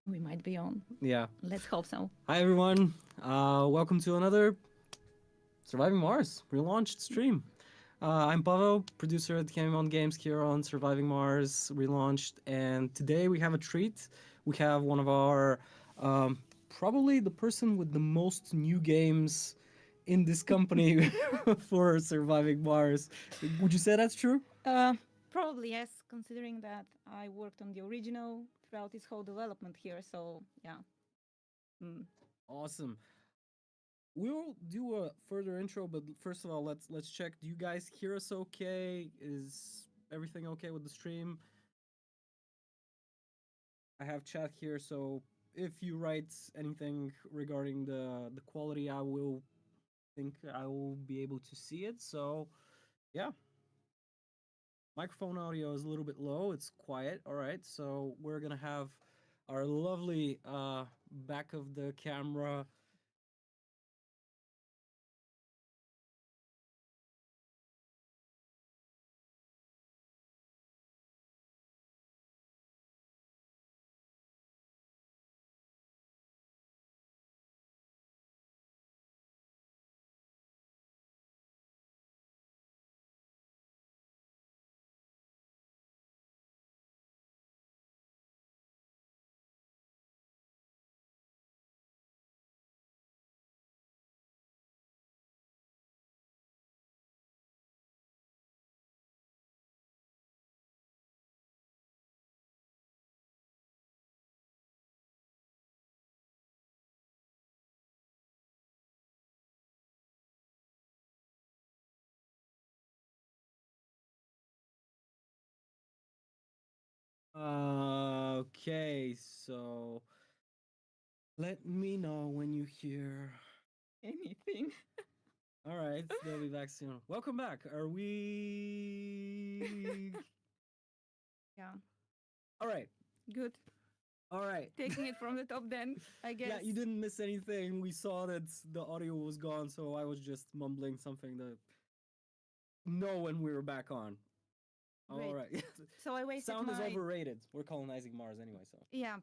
We might be on. Yeah. Let's hope so. Hi everyone. Welcome to another Surviving Mars relaunched stream. I'm Pavel, producer at Camimon Games here on Surviving Mars relaunched, and today we have a treat. We have one of our probably the person with the most new games in this company for Surviving Mars. Would you say that's true? Probably yes, considering that I worked on the original throughout its whole development here. So yeah. Mm. Awesome. We'll do a further intro, but first of all, let's check. Do you guys hear us okay? Is everything okay with the stream? I have chat here, so if you write anything regarding the quality, I will think I will be able to see it. So, yeah. Microphone audio is a little bit low. It's quiet. All right. So, we're going to have our lovely back of the camera. Okay, so let me know when you hear. Anything. All right, they'll be back soon. Welcome back. Are we? Yeah. All right. Good. All right. Taking it from the top then, I guess. Yeah, you didn't miss anything. We saw that the audio was gone, so I was just mumbling something to know when we were back on. Great. All right. So I wasted Sound is my overrated. We're colonizing Mars anyway, so. yeah.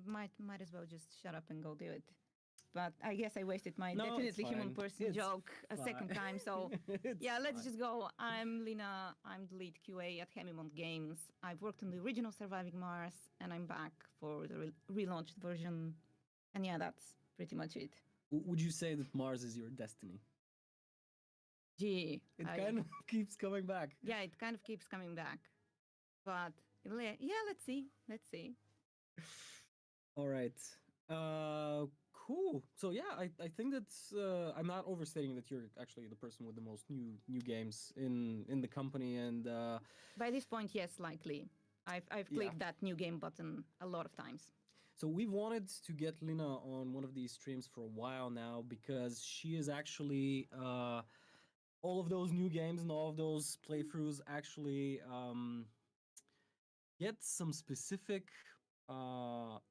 Might as well just shut up and go do it. But I guess I wasted my No, it's definitely human fine. person It's joke a second fine. time. So It's yeah, let's fine. just go. I'm Lina. I'm the lead QA at Hemimont Games. I've worked on the original Surviving Mars, and I'm back for the relaunched version. And yeah, that's pretty much it. Would you say that Mars is your destiny? Gee, It kind of keeps coming back. yeah, it kind of keeps coming back. But yeah, let's see. Let's see. All right. Cool. So yeah, I think that's I'm not overstating that you're actually the person with the most new games in the company, and By this point, yes, likely. I've yeah. clicked that new game button a lot of times. So we've wanted to get Lina on one of these streams for a while now because she is actually all of those new games and all of those playthroughs actually get some specific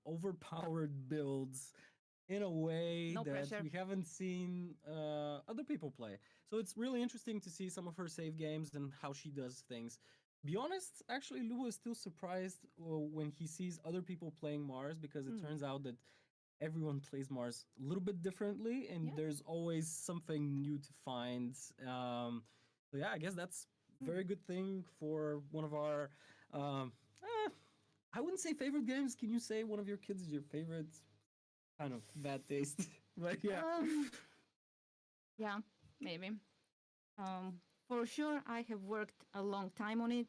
overpowered builds in a way No that pressure. we haven't seen other people play. So it's really interesting to see some of her save games and how she does things. Be honest, actually, Lou is still surprised when he sees other people playing Mars because it turns out that everyone plays Mars a little bit differently, and Yeah. there's always something new to find. So yeah, I guess that's a very good thing for one of our. Um, eh, I wouldn't say favorite games. Can you say one of your kids is your favorite? Kind of bad taste, but yeah. Yeah, maybe. For sure, I have worked a long time on it,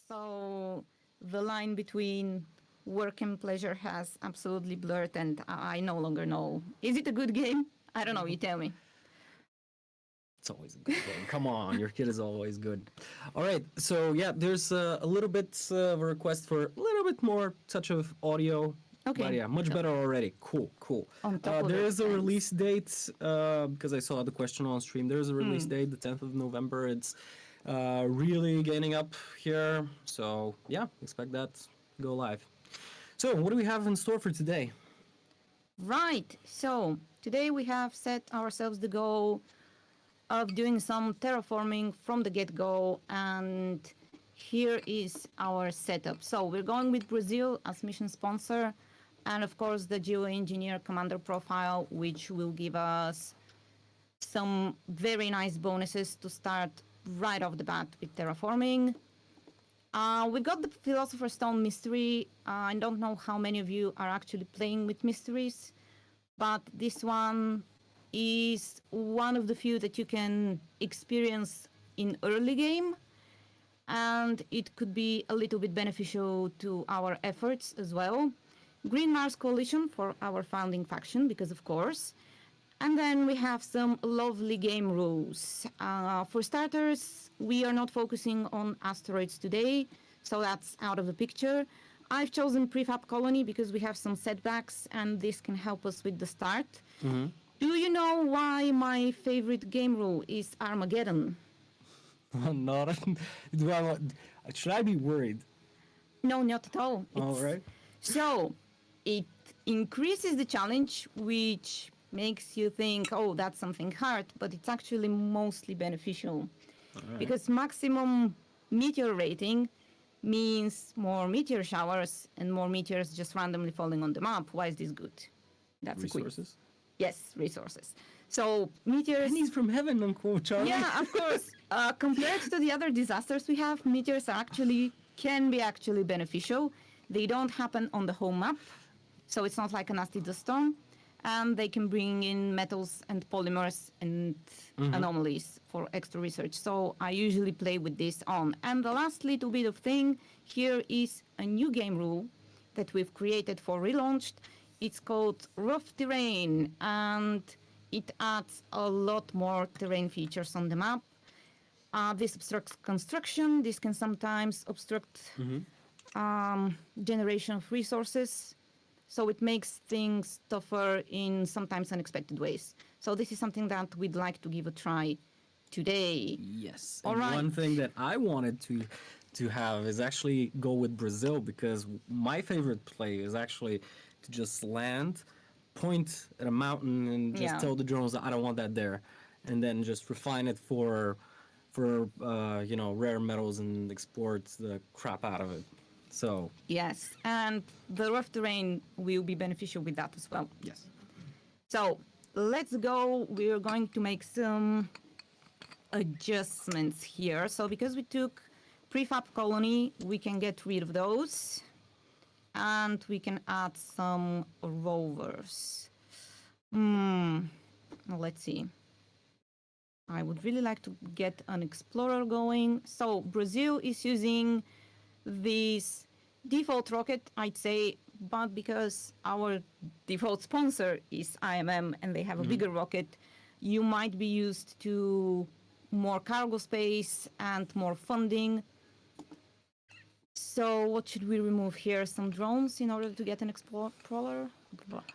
so the line between work and pleasure has absolutely blurred, and I no longer know. Is it a good game? I don't know. You tell me. It's always a good game. Come on, your kid is always good. All right, so yeah, there's a little bit of a request for a little bit more touch of audio. Okay. But yeah, much better already. Cool, cool. On top of There it, is a thanks. release date because I saw the question on stream. There is a release date, the 10th of November. It's really gaining up here. So yeah, expect that to go live. So what do we have in store for today? Right. So today we have set ourselves the goal of doing some terraforming from the get-go, and here is our setup. So we're going with Brazil as mission sponsor. and of course the geoengineer commander profile, which will give us some very nice bonuses to start right off the bat with terraforming. We got the Philosopher's Stone mystery. I don't know how many of you are actually playing with mysteries, but this one is one of the few that you can experience in early game, and it could be a little bit beneficial to our efforts as well. Green Mars Coalition for our founding faction, because of course. And then we have some lovely game rules. For starters, we are not focusing on asteroids today, so that's out of the picture. I've chosen Prefab Colony because we have some setbacks, and this can help us with the start. Mm-hmm. Do you know why my favorite game rule is Armageddon? Not. Should I be worried? No, not at all. All right. So, it increases the challenge, which makes you think, oh, that's something hard, but it's actually mostly beneficial. Right. Because maximum meteor rating means more meteor showers and more meteors just randomly falling on the map. Why is this good? That's Resources? Yes, resources. So meteors... Pennies from heaven, Uncle Charlie. Yeah, of course. Compared to the other disasters we have, meteors are can be actually beneficial. They don't happen on the home map, so it's not like a nasty dust storm. And they can bring in metals and polymers and anomalies for extra research. So I usually play with this on. And the last little bit of thing here is a new game rule that we've created for Relaunched. It's called Rough Terrain, and it adds a lot more terrain features on the map. This obstructs construction. This can sometimes obstruct generation of resources. So it makes things tougher in sometimes unexpected ways. So this is something that we'd like to give a try today. Yes. All And right. one thing that I wanted to have is actually go with Brazil, because my favorite play is actually to just land, point at a mountain, and just tell the drones that I don't want that there, and then just refine it for rare metals and export the crap out of it. So Yes, and the rough terrain will be beneficial with that as well. yes. So let's go. We're going to make some adjustments here. So because we took Prefab Colony, we can get rid of those. And we can add some rovers. Let's see. I would really like to get an explorer going. So Brazil is using this default rocket, I'd say, but because our default sponsor is IMM and they have a bigger rocket, you might be used to more cargo space and more funding. So what should we remove here? Some drones in order to get an explorer?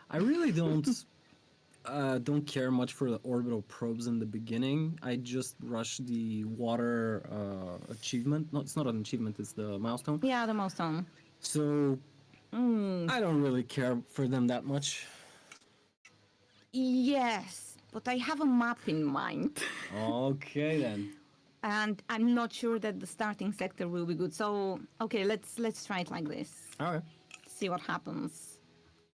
I really don't care much for the orbital probes in the beginning. I just rush the water achievement. No, it's not an achievement, it's the milestone. Yeah, the milestone. So I don't really care for them that much. Yes, but I have a map in mind. Okay then. And I'm not sure that the starting sector will be good. So, okay, let's try it like this. All right. See what happens.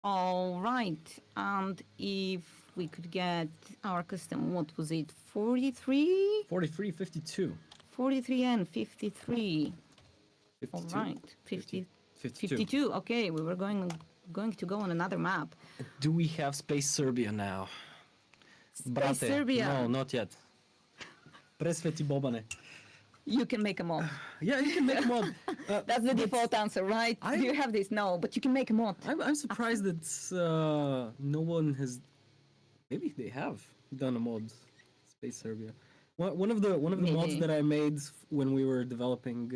All right. And if we could get our custom, what was it? 43? 43, 52. 43 and 53. 52. All right. 50, 52. 52. Okay, we were going to go on another map. Do we have Space Serbia now? Brate, Serbia. No, not yet. Presveti Bobane. You can make a mod. Yeah, you can make a mod. That's the default answer, right? Do you have this? No, but you can make a mod. I'm surprised that no one has. Maybe they have done a mod, Space Serbia. One of the mods that I made when we were developing,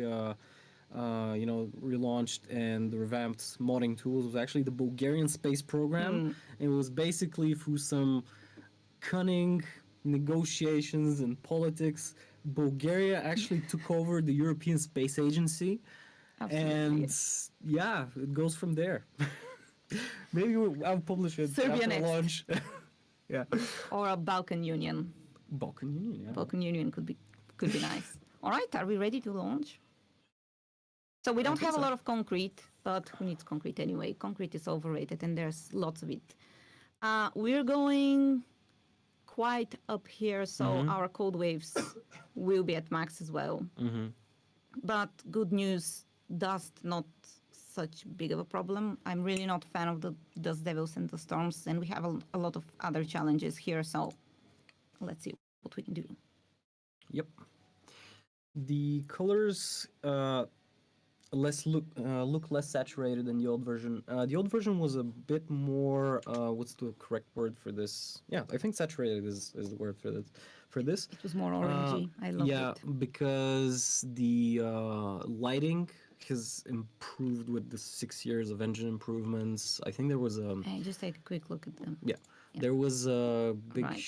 relaunched and revamped modding tools was actually the Bulgarian space program. It was basically through some cunning negotiations and politics, Bulgaria actually took over the European Space Agency. Absolutely. And yeah, it goes from there. Maybe I'll publish it Serbia after next. launch. Yeah. Or a Balkan Union. Balkan Union, yeah. Balkan Union could be nice. All right, are we ready to launch? So we don't think have a so. lot of concrete, but who needs concrete anyway? Concrete is overrated and there's lots of it. We're going quite up here, so our code waves will be at max as well. But good news, dust not such big of a problem. I'm really not a fan of the dust devils and the storms, and we have a lot of other challenges here, so let's see what we can do. Yep. The colors look less saturated than the old version. The old version was a bit more. What's the correct word for this? Yeah, I think saturated is the word for this. It was more orangey. I loved yeah, it. because the lighting has improved with the 6 years of engine improvements. I think there was a I just take a quick look at them. yeah. There was a big. Right.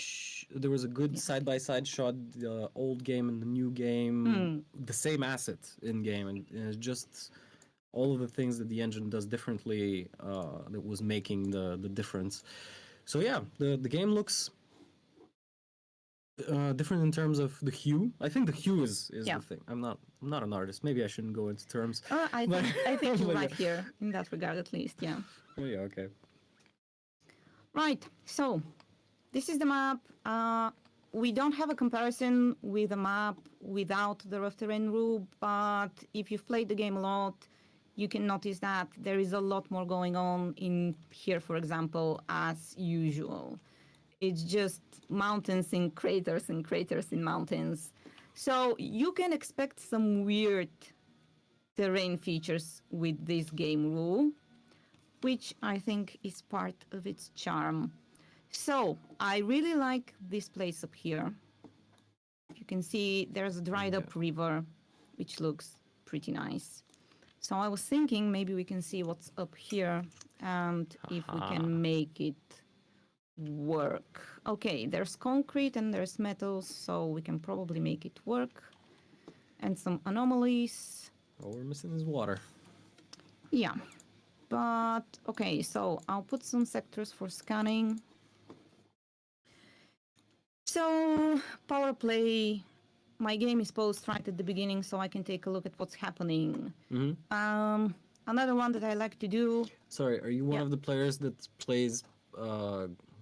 There was a good side-by-side shot. The old game and the new game, the same asset in game, and it's just all of the things that the engine does differently that was making the difference. So yeah, the game looks different in terms of the hue. I think the hue is the thing. I'm not an artist. Maybe I shouldn't go into terms. I think you're right here in that regard, at least. Yeah. Oh yeah. Okay. Right. So this is the map. We don't have a comparison with a map without the rough terrain rule, but if you've played the game a lot, you can notice that there is a lot more going on in here, for example, as usual. It's just mountains in craters and craters in mountains. So you can expect some weird terrain features with this game rule, which I think is part of its charm. So I really like this place up here. You can see there's a dried up river, which looks pretty nice. So I was thinking maybe we can see what's up here and if we can make it work. Okay, there's concrete and there's metals, so we can probably make it work. And some anomalies. All we're missing is water. Yeah. But, okay, so I'll put some sectors for scanning. So, power play. My game is paused right at the beginning, so I can take a look at what's happening. Another one that I like to do. Sorry, are you one of the players that plays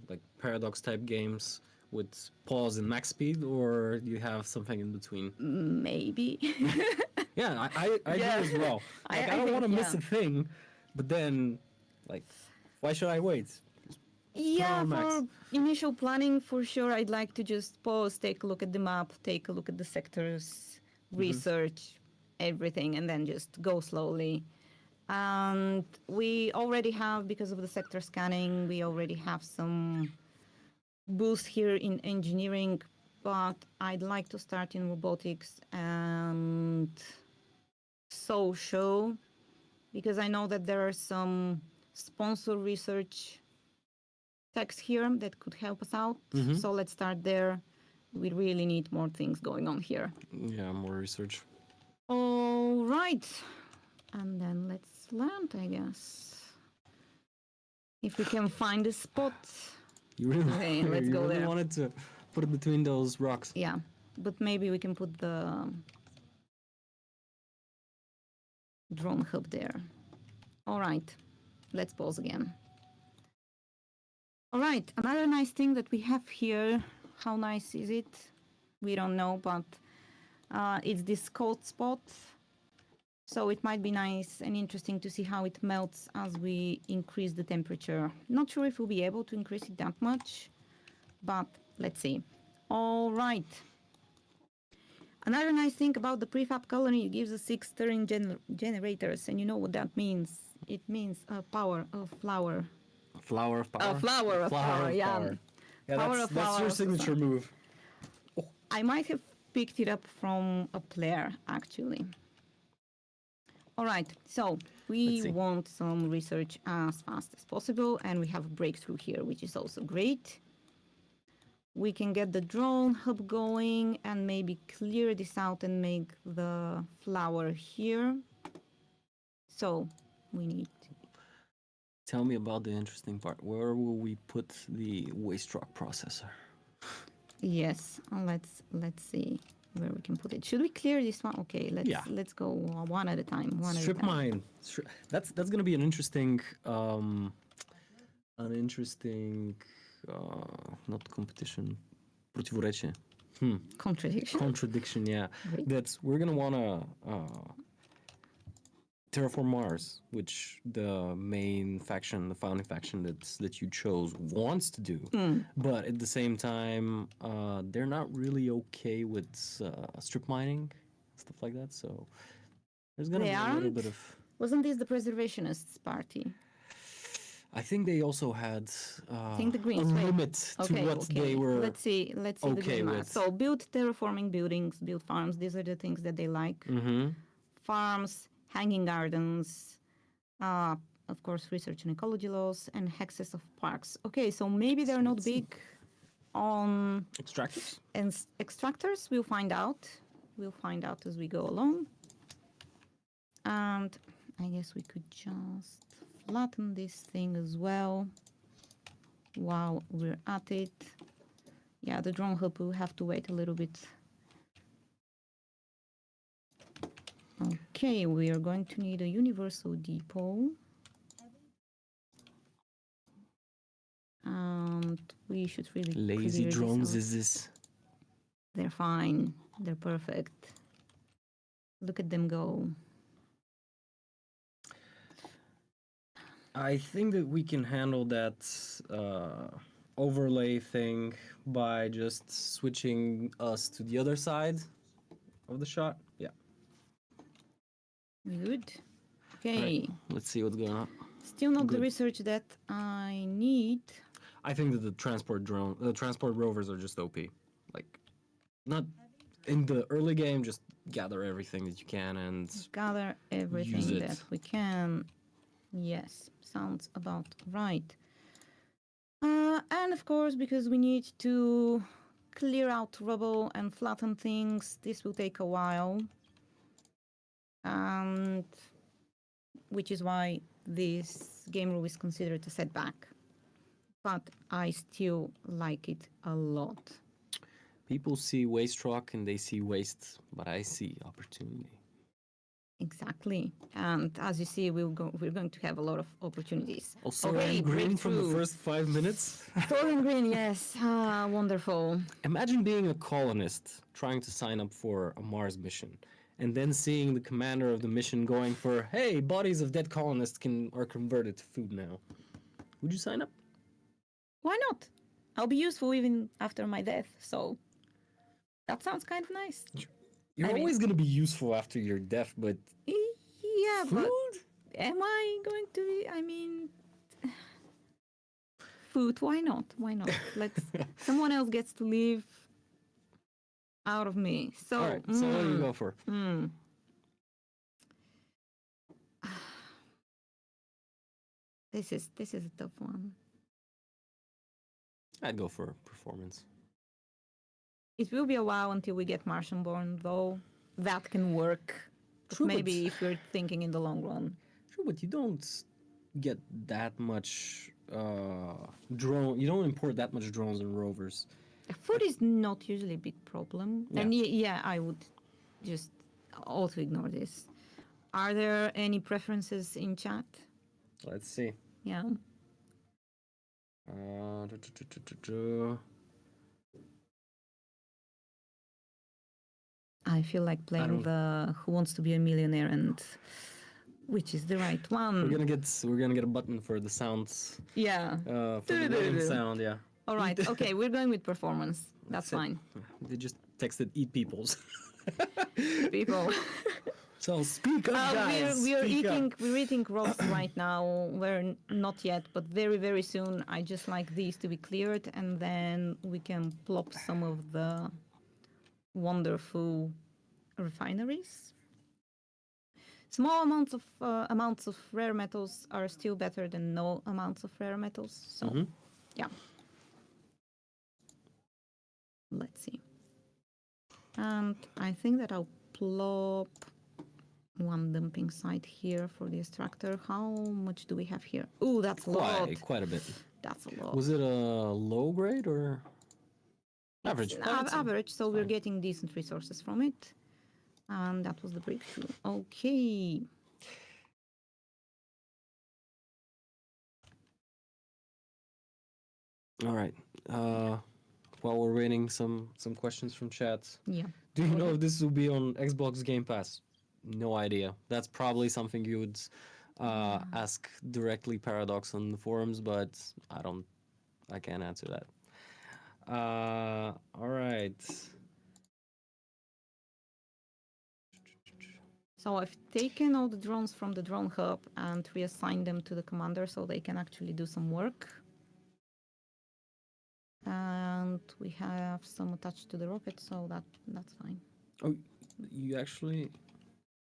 like paradox type games with pause and max speed, or do you have something in between? Maybe. Yeah, I do as well. Like, I don't want to miss a thing, but then, like, why should I wait? Yeah, for initial planning, for sure, I'd like to just pause, take a look at the map, take a look at the sectors, research everything, and then just go slowly. And we already have, because of the sector scanning, we already have some boost here in engineering, but I'd like to start in robotics and social, because I know that there are some sponsor research text here that could help us out. So let's start there. We really need more things going on here. Yeah, more research. All right. And then let's land, I guess. If we can find a spot. You really, okay, let's go really there. wanted to put it between those rocks. Yeah, but maybe we can put the drone hub there. All right, let's pause again. All right, another nice thing that we have here, how nice is it? We don't know, but it's this cold spot. So it might be nice and interesting to see how it melts as we increase the temperature. Not sure if we'll be able to increase it that much, but let's see. All right. Another nice thing about the prefab colony, it gives us 6 stirring generators, and you know what that means. It means a power of flower. Flower of power? A flower of power, yeah. Power. Yeah, Power that's, of that's your flower, signature move. I might have picked it up from a player, actually. All right, so we want some research as fast as possible, and we have a breakthrough here, which is also great. We can get the drone hub going and maybe clear this out and make the flower here. So we need... Tell me about the interesting part. Where will we put the waste rock processor? Yes, let's see. where we can put it. Should we clear this one? Okay, Yeah. let's go one at a time. One Strip at a time. mine. That's gonna be an interesting not competition, противоречие. Contradiction. Contradiction, yeah. Great. That's we're gonna wanna terraform Mars, which the main faction, the founding faction that you chose wants to do, but at the same time, they're not really okay with strip mining, stuff like that. So there's gonna They be a little aren't? bit of. Wasn't this the Preservationists party? I think they also had think the a Greens. Wait. limit to what they were. Let's see the okay green Mars. with. So build terraforming buildings, build farms. These are the things that they like. Farms, hanging gardens, of course, research and ecology laws, and hexes of parks. Okay, so maybe they're not big on Extractors? and extractors. We'll find out. We'll find out as we go along. And I guess we could just flatten this thing as well while we're at it. Yeah, the drone hub will have to wait a little bit. Okay, we are going to need a universal depot. And we should really Lazy clear drones this is this? They're fine. They're perfect. Look at them go. I think that we can handle that overlay thing by just switching us to the other side of the shot. Yeah. Good. Okay. Right. Let's see what's going on. Still not the Good. research that I need. I think that the transport rovers are just OP. Like, not in the early game, just gather everything that you can and Gather everything use it. that we can. Yes, sounds about right. And of course, because we need to clear out rubble and flatten things, this will take a while. And which is why this game rule is considered a setback. But I still like it a lot. People see waste rock and they see waste, but I see opportunity. Exactly. And as you see, we're going to have a lot of opportunities. Also, Okay, I'm green from the breakthrough. first 5 minutes. Thorin Green, yes. Wonderful. Imagine being a colonist trying to sign up for a Mars mission, and then seeing the commander of the mission going for, hey, bodies of dead colonists are converted to food now. Would you sign up? Why not? I'll be useful even after my death, so that sounds kind of nice. You're I mean- always going to be useful after your death, but Yeah, food? but am I going to be, I mean, food, why not? Why not? Let's, someone else gets to live out of me. So, All right, so what do you go for? This is a tough one. I'd go for performance. It will be a while until we get Martian born, though. That can work. But True, maybe but- if we're thinking in the long run. Sure, but you don't get that much drone. You don't import that much drones and rovers. Food is not usually a big problem. Yeah. And yeah, I would just also ignore this. Are there any preferences in chat? Let's see. Yeah. I feel like playing the Who Wants to Be a Millionaire and which is the right one. We're gonna get a button for the sounds. Yeah. For the name sound, yeah. All right. Okay, we're going with performance. That's it. fine. They just texted eat peoples. People. So speak up, guys. We're speak eating up. we're eating rocks right now. We're not yet, but very very soon. I just like these to be cleared, and then we can plop some of the wonderful refineries. Small amounts of rare metals are still better than no amounts of rare metals. So, yeah. Let's see. And I think that I'll plop one dumping site here for the extractor. How much do we have here? Ooh, that's a lot. Quite a bit. That's a lot. Was it a low grade or? Average. It's That's average, so we're fine. getting decent resources from it. And that was the breakthrough. Okay. All right. While we're waiting, some questions from chat. Yeah. Do you Go know ahead. if this will be on Xbox Game Pass? No idea. That's probably something you would ask directly Paradox on the forums, but I can't answer that. All right. So I've taken all the drones from the drone hub and reassigned them to the commander so they can actually do some work. And we have some attached to the rocket, so that's fine. Oh, you actually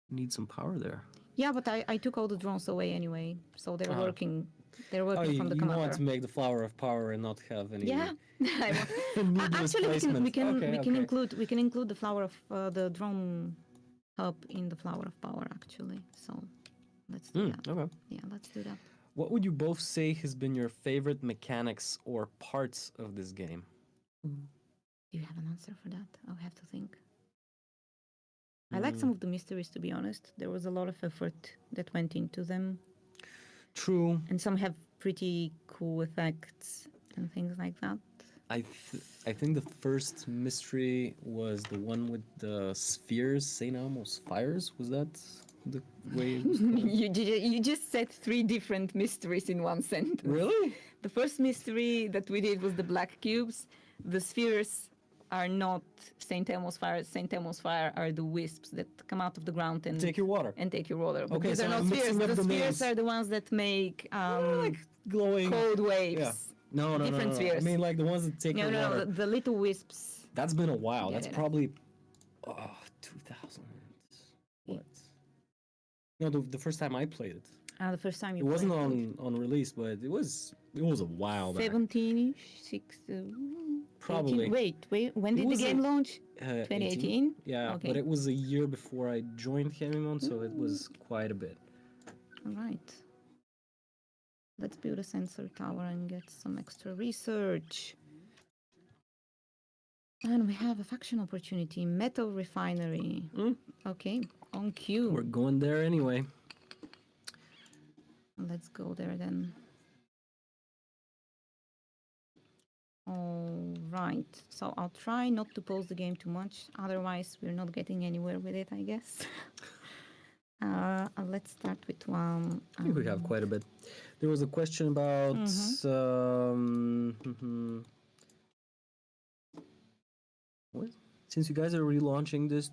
need some power there. Yeah, but I took all the drones away anyway, so they're Uh-huh. working. They're Oh, working from the you commander. want to make the flower of power and not have any Yeah. needless Actually, placement. we can Okay. include the flower of the drone hub in the flower of power actually. So let's do that. Okay. Yeah, let's do that. What would you both say has been your favorite mechanics or parts of this game? Do you have an answer for that? I'll have to think. I like some of the mysteries, to be honest. There was a lot of effort that went into them, True. and some have pretty cool effects and things like that. I think the first mystery was the one with the spheres, St. Elmo's fires. Was that the way it was called? You just said three different mysteries in one sentence. Really? The first mystery that we did was the black cubes. The spheres are not St. Elmo's fire. St. Elmo's fire are the wisps that come out of the ground and Take your water. But Okay, these so are not I'm mixing spheres. up The the spheres names. are the ones that make Like glowing. cold waves. Yeah. No. Different I spheres. mean, like the ones that take No, your no, water. the little wisps. That's been a while. Yeah, That's yeah. probably 2000. What? No, the first time I played it. The first time It you wasn't played on release, but it was a while back. 17-ish, 6, Probably. 18. Wait, when It did the was game launch? 2018. 2018? Yeah, Okay. but it was a year before I joined Camimon, so it was quite a bit. All right. Let's build a sensor tower and get some extra research. And we have a faction opportunity, metal refinery. Okay, on cue. We're going there anyway. Let's go there then. All right. So I'll try not to pause the game too much. Otherwise, we're not getting anywhere with it, I guess. Let's start with one. I think we have quite a bit. There was a question about what? Since you guys are relaunching this,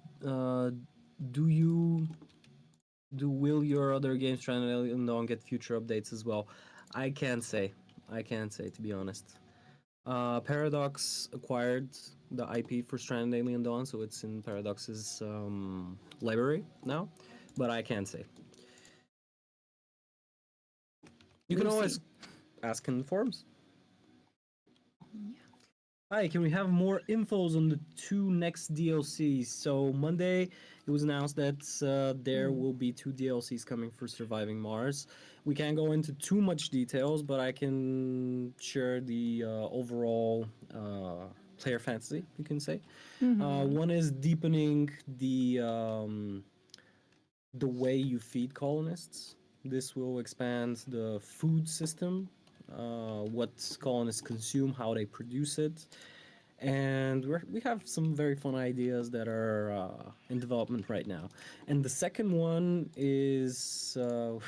will your other games try and get future updates as well? I can't say. To be honest. Paradox acquired the IP for Stranded Alien Dawn, so it's in Paradox's library now, but I can't say. You can always ask in the forums. Hi, can we have more infos on the 2 next DLCs? So Monday, it was announced that there will be 2 DLCs coming for Surviving Mars. We can't go into too much details, but I can share the overall player fantasy, you can say. One is deepening the way you feed colonists. This will expand the food system, what colonists consume, how they produce it. And we have some very fun ideas that are in development right now. And the second one is,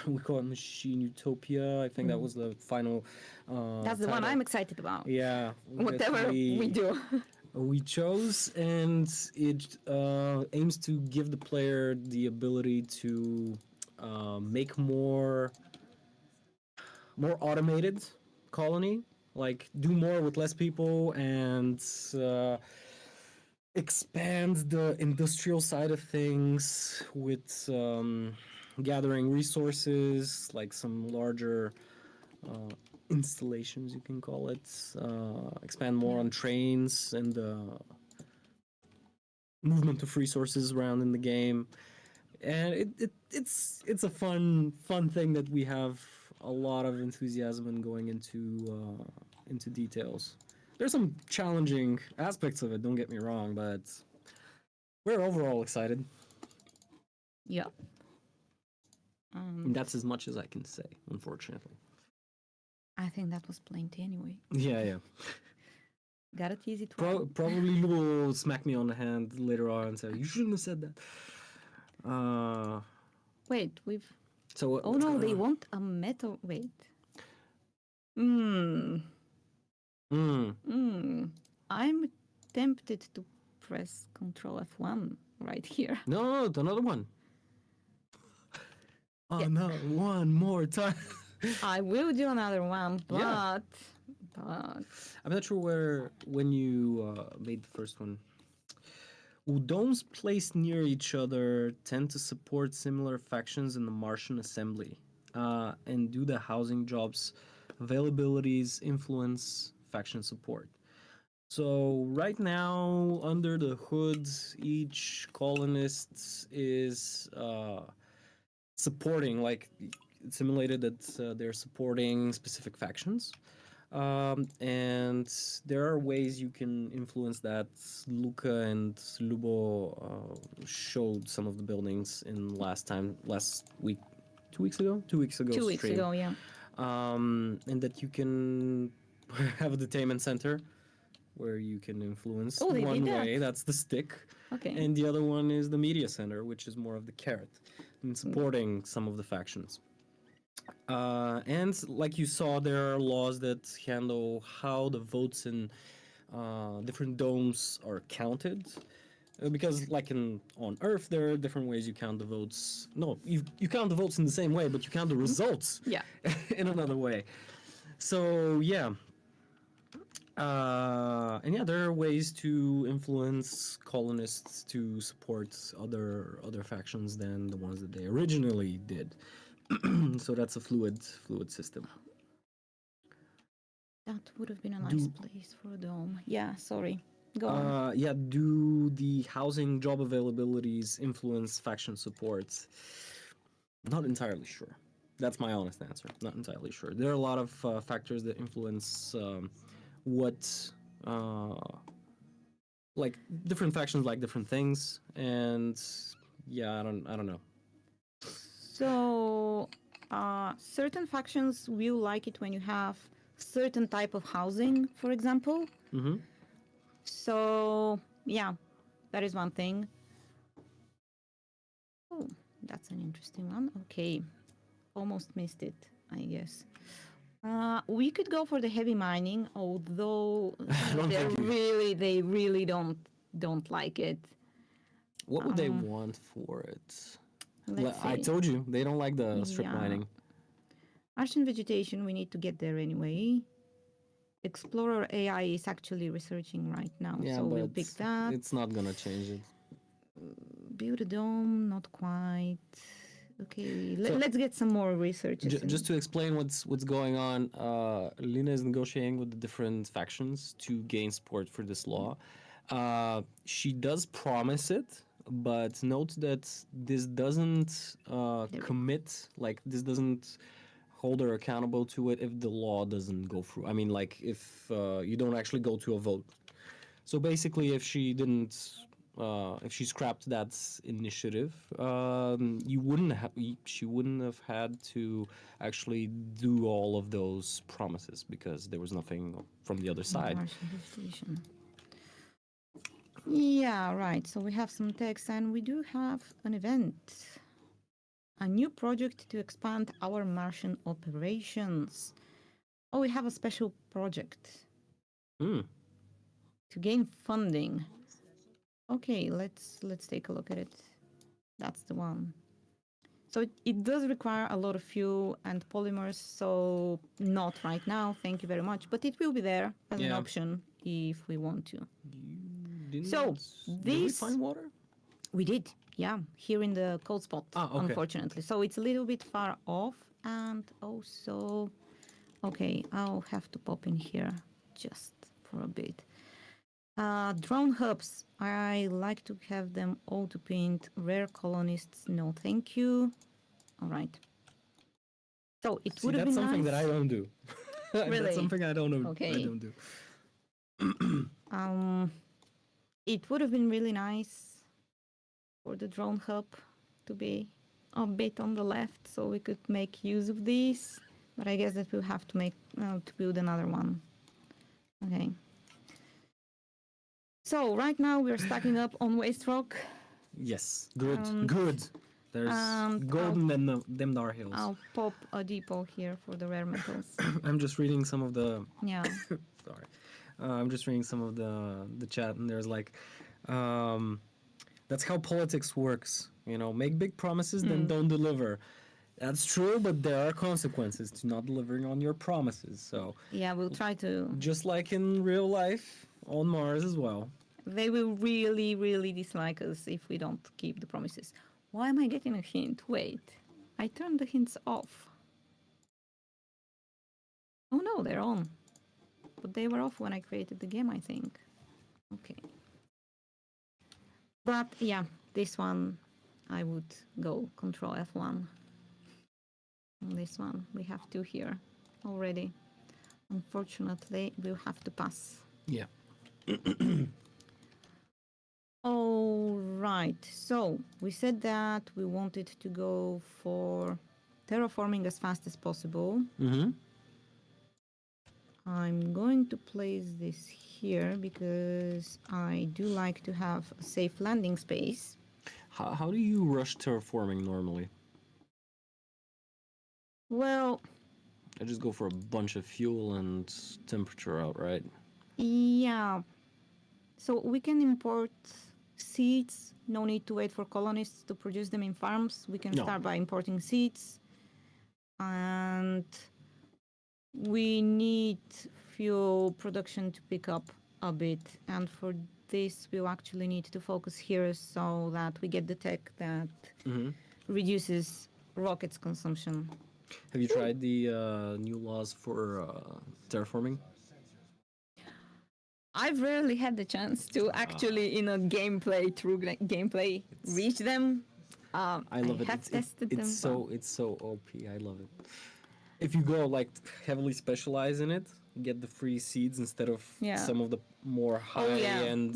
we call it Machine Utopia. I think that was the final That's the one title. I'm excited about. Yeah. Whatever we do. We chose, and it aims to give the player the ability to make more automated colony, like do more with less people, and expand the industrial side of things with gathering resources, like some larger installations, you can call it. Expand more on trains and movement of resources around in the game, and it's a fun thing that we have a lot of enthusiasm in going into details. There's some challenging aspects of it, don't get me wrong, but we're overall excited. Yeah. And that's as much as I can say, unfortunately. I think that was plenty anyway. Yeah. Got it easy to Probably Lubo will smack me on the hand later on and say, you shouldn't have said that. Wait, we've. So. Oh no, they want a metal. Wait. I'm tempted to press Control F1 right here. No, another one. Oh no, one more time. I will do another one, but Yeah. I'm not sure when you made the first one. Will domes placed near each other tend to support similar factions in the Martian assembly? And do the housing jobs availabilities influence faction support? So right now, under the hood, each colonist is supporting, like it's simulated that they're supporting specific factions. And there are ways you can influence that. Luca and Lubo showed some of the buildings in last week, 2 weeks ago, 2 weeks ago. 2 weeks ago, yeah. And that you can have a detainment center where you can influence. Oh, they one did that. way, that's the stick. Okay. And the other one is the media center, which is more of the carrot, and supporting some of the factions. And like you saw, there are laws that handle how the votes in different domes are counted. Because like on Earth, there are different ways you count the votes. No, you count the votes in the same way, but you count the results Yeah. in another way. So yeah. And yeah, there are ways to influence colonists to support other factions than the ones that they originally did. So that's a fluid system. That would have been a nice place for a dome. Yeah, sorry. Go on. Yeah, do the housing job availabilities influence faction supports? Not entirely sure. That's my honest answer. Not entirely sure. There are a lot of factors that influence what, like different factions like different things, and yeah, I don't know. So, certain factions will like it when you have certain type of housing, for example. Mm-hmm. So, yeah, that is one thing. Oh, that's an interesting one. Okay, almost missed it, I guess. We could go for the heavy mining, although they really don't like it. What would they want for it? Let's I see. told you they don't like the strip Yeah. mining. Martian vegetation, we need to get there anyway. Explorer AI is actually researching right now, Yeah, so but we'll pick that. it's not gonna change it. Build a dome, not quite. Okay, let's get some more researchers. Just to explain what's going on, Lina is negotiating with the different factions to gain support for this law. She does promise it, but note that this doesn't commit, like this doesn't hold her accountable to it if the law doesn't go through. I mean, like if you don't actually go to a vote. So basically, if she didn't, if she scrapped that initiative, she wouldn't have had to actually do all of those promises because there was nothing from the other side. Yeah, right. So we have some text, and we do have an event. A new project to expand our Martian operations. Oh, we have a special project. To gain funding. Okay, let's take a look at it. That's the one. So it does require a lot of fuel and polymers, so not right now, thank you very much. But it will be there as an option if we want to. Did we find water? We did, yeah, here in the cold spot, unfortunately. So it's a little bit far off, and also, okay, I'll have to pop in here just for a bit. Drone hubs. I like to have them auto paint. Rare colonists, no thank you. All right. So it would have been That's something nice. that I don't do. Really? That's something I don't know. Okay. I don't do. Um, it would have been really nice for the drone hub to be a bit on the left so we could make use of these. But I guess that we'll have to make to build another one. Okay. So right now we're stacking up on waste rock. Yes, good, And- good. There's and gold in them Dar hills. I'll pop a depot here for the rare metals. I'm just reading some of the. Yeah. Sorry, I'm just reading some of the chat, and there's like, that's how politics works. You know, make big promises, then don't deliver. That's true, but there are consequences to not delivering on your promises. So Yeah, we'll try to. just like in real life on Mars as well. They will really, really dislike us if we don't keep the promises. Why am I getting a hint? Wait. I turned the hints off. Oh no, they're on. But they were off when I created the game, I think. Okay. But yeah, this one I would go Control F1. On this one, we have two here already. Unfortunately, we'll have to pass. Yeah. All right. So we said that we wanted to go for terraforming as fast as possible. Mm-hmm. I'm going to place this here because I do like to have a safe landing space. How do you rush terraforming normally? Well, I just go for a bunch of fuel and temperature out, right? yeah. So we can import seeds. No need to wait for colonists to produce them in farms. We can No. start by importing seeds. And we need fuel production to pick up a bit. And for this, we'll actually need to focus here so that we get the tech that reduces rockets consumption. Have you tried the new laws for terraforming? I've rarely had the chance to actually, in a gameplay, true gameplay, reach them. I love it. Have tested them. It's so OP. I love it. If you go like heavily specialize in it, get the free seeds instead of Yeah. some of the more high end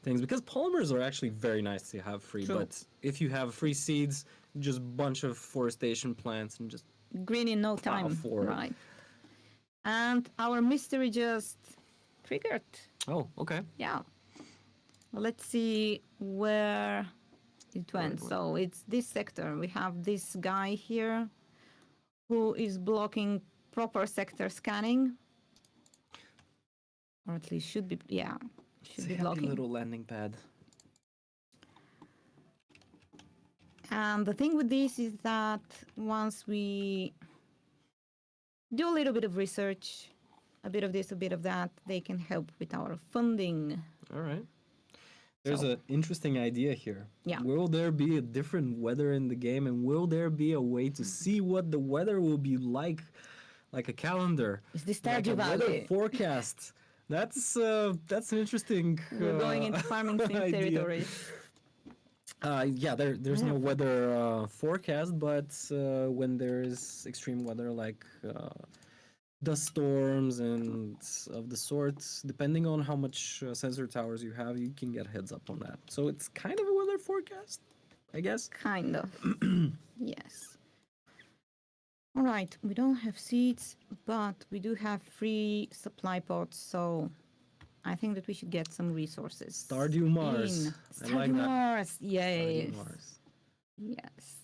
things, because polymers are actually very nice to have free. True. But if you have free seeds, just bunch of forestation plants and just Green in no time. for it. Right. And our mystery just triggered. oh, okay. Yeah. Well, let's see where it went. So it's this sector. We have this guy here who is blocking proper sector scanning. Or at least should be, yeah, It's should a be happy blocking. little landing pad. And the thing with this is that once we do a little bit of research, a bit of this, a bit of that, they can help with our funding. All right. There's So- an interesting idea here. Yeah. Will there be a different weather in the game, and will there be a way to see what the weather will be like a calendar, Is this like a Stardew weather Valley? forecast? That's an interesting. We're going into farming sim idea. territories. Yeah, there's no weather forecast, but when there's extreme weather like dust storms and of the sorts, depending on how much sensor towers you have, you can get heads up on that. So it's kind of a weather forecast, I guess. Kind of. Yes. All right, we don't have seeds, but we do have free supply pods, so I think that we should get some resources. Stardew Mars. In. I like Stardew that. Mars. Yes. Stardew Mars. Yes.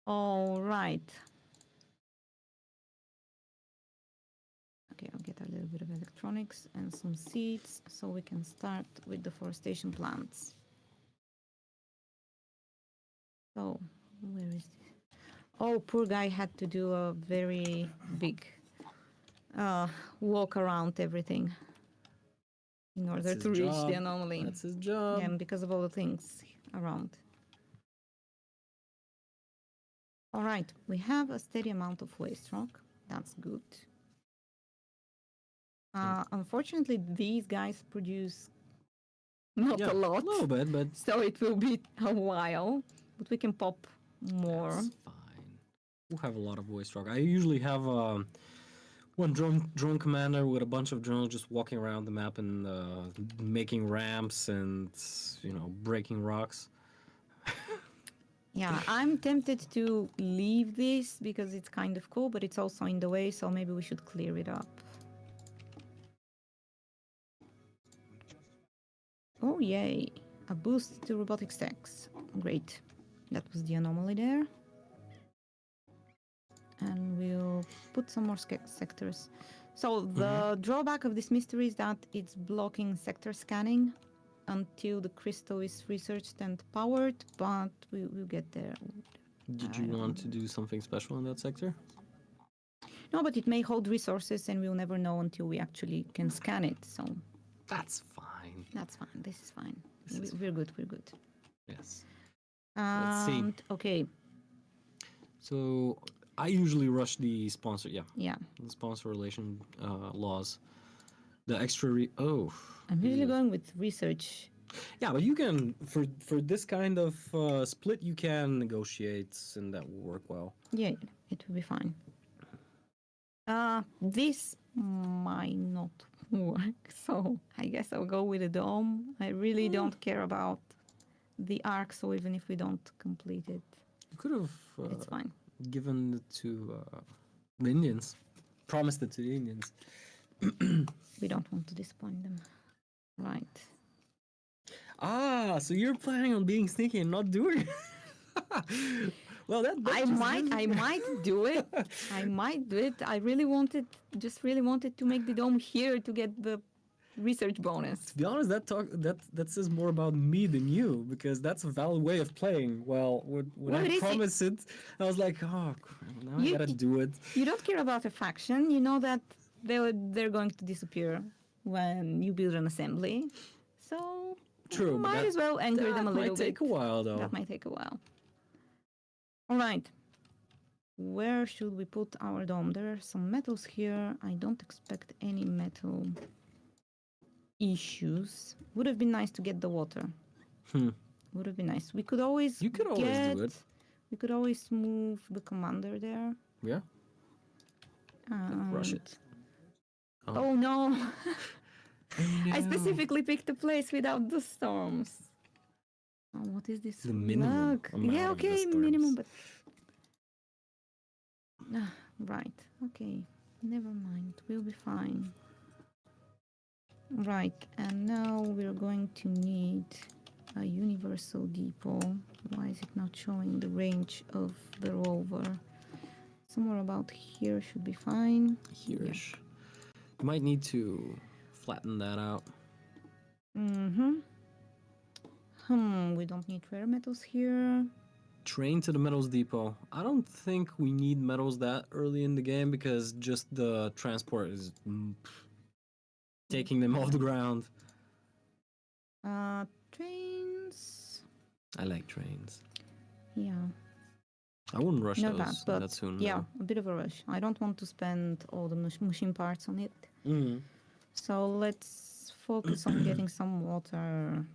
All right. Okay, I'll get a little bit of electronics and some seeds so we can start with the forestation plants. So, where is this? Oh, poor guy had to do a very big walk around everything in order That's to his reach job. the anomaly. That's his job. Yeah, and because of all the things around. All right, we have a steady amount of waste rock. That's good. Unfortunately, these guys produce not Yeah, a lot, a little bit, but so it will be a while. But we can pop more. that's fine. We'll have a lot of voice rock. I usually have One drone commander with a bunch of drones just walking around the map and making ramps and breaking rocks. Yeah, I'm tempted to leave this because it's kind of cool, but it's also in the way, so maybe we should clear it up. Oh, yay. A boost to robotic stacks. Great. That was the anomaly there. And we'll put some more sectors. So the drawback of this mystery is that it's blocking sector scanning until the crystal is researched and powered, but we'll get there. Did you want to do something special in that sector? No, but it may hold resources and we'll never know until we actually can scan it, so... That's fine. That's fine, this is fine. We're good, we're good. Yes. Let's see. Okay. So I usually rush the sponsor, Yeah. the sponsor relation laws. The extra I'm usually going with research. Yeah, but you can for this kind of split you can negotiate and that will work well. Yeah, it will be fine. This might not work, so I guess I'll go with a dome. I really don't care about the arc, so even if we don't complete it, You could have it's fine. given it to the Indians, promised it to the Indians. We don't want to disappoint them. Right. Ah, so you're planning on being sneaky and not doing it? Well, I might do it. I might do it. I really wanted to make the dome here to get the research bonus. To be honest, that says more about me than you, because that's a valid way of playing. Well, when I promised it, I was like, oh, crap, now I gotta do it. You don't care about a faction. You know that they're going to disappear when you build an assembly. So True, you might as well anger them a little bit. That might take a while, though. That might take a while. All right. Where should we put our dome? There are some metals here. I don't expect any metal issues. Would have been nice to get the water. Would have been nice. We could always You could always do it. We could always move the commander there. Yeah. Rush it. Oh no. I specifically picked a place without the storms. Oh, what is this? The minimum. Yeah, okay, minimum, but right. Okay, never mind. We'll be fine. Right, and now we're going to need a universal depot. Why is it not showing the range of the rover? Somewhere about here should be fine. Here-ish. You might need to flatten that out. We don't need rare metals here. Train to the metals depot. I don't think we need metals that early in the game because just the transport is taking them off the ground. Trains. I like trains. Yeah. I wouldn't rush Not those bad, but that soon. yeah, No. a bit of a rush. I don't want to spend all the machine parts on it. Mm. So let's focus on getting some water.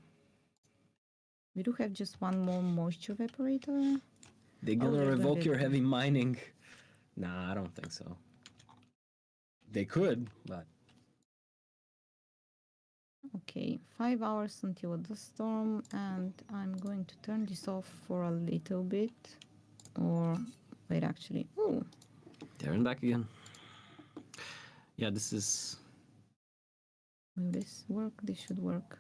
We do have just one more moisture evaporator. They're gonna revoke your heavy mining. Nah, I don't think so. They could, but... Okay, 5 hours until the storm, and I'm going to turn this off for a little bit. Or, wait, actually, oh. There and back again. Yeah, this is... Will this work? This should work.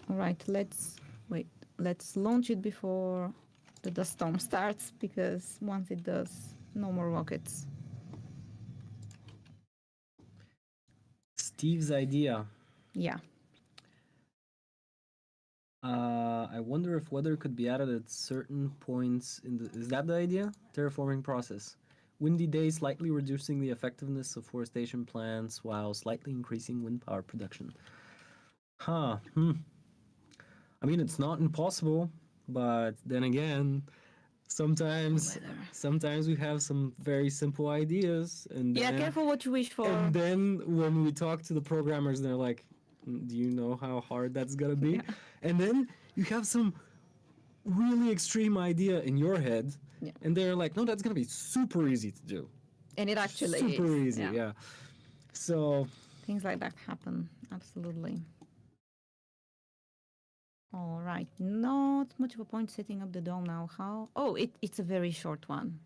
All right, let's launch it before the dust storm starts, because once it does, no more rockets. Steve's idea. Yeah. I wonder if weather could be added at certain points in the... Is that the idea? Terraforming process. Windy days slightly reducing the effectiveness of forestation plants while slightly increasing wind power production. I mean, it's not impossible, but then again, sometimes we have some very simple ideas, and Yeah, careful what you wish for. And then when we talk to the programmers, they're like, "Do you know how hard that's gonna be?" Yeah. And then you have some really extreme idea in your head, Yeah. and they're like, no, that's gonna be super easy to do. And it actually Super is. easy, yeah. So Things like that happen. Absolutely. All right. Not much of a point setting up the dome now. How? Oh, it's a very short one.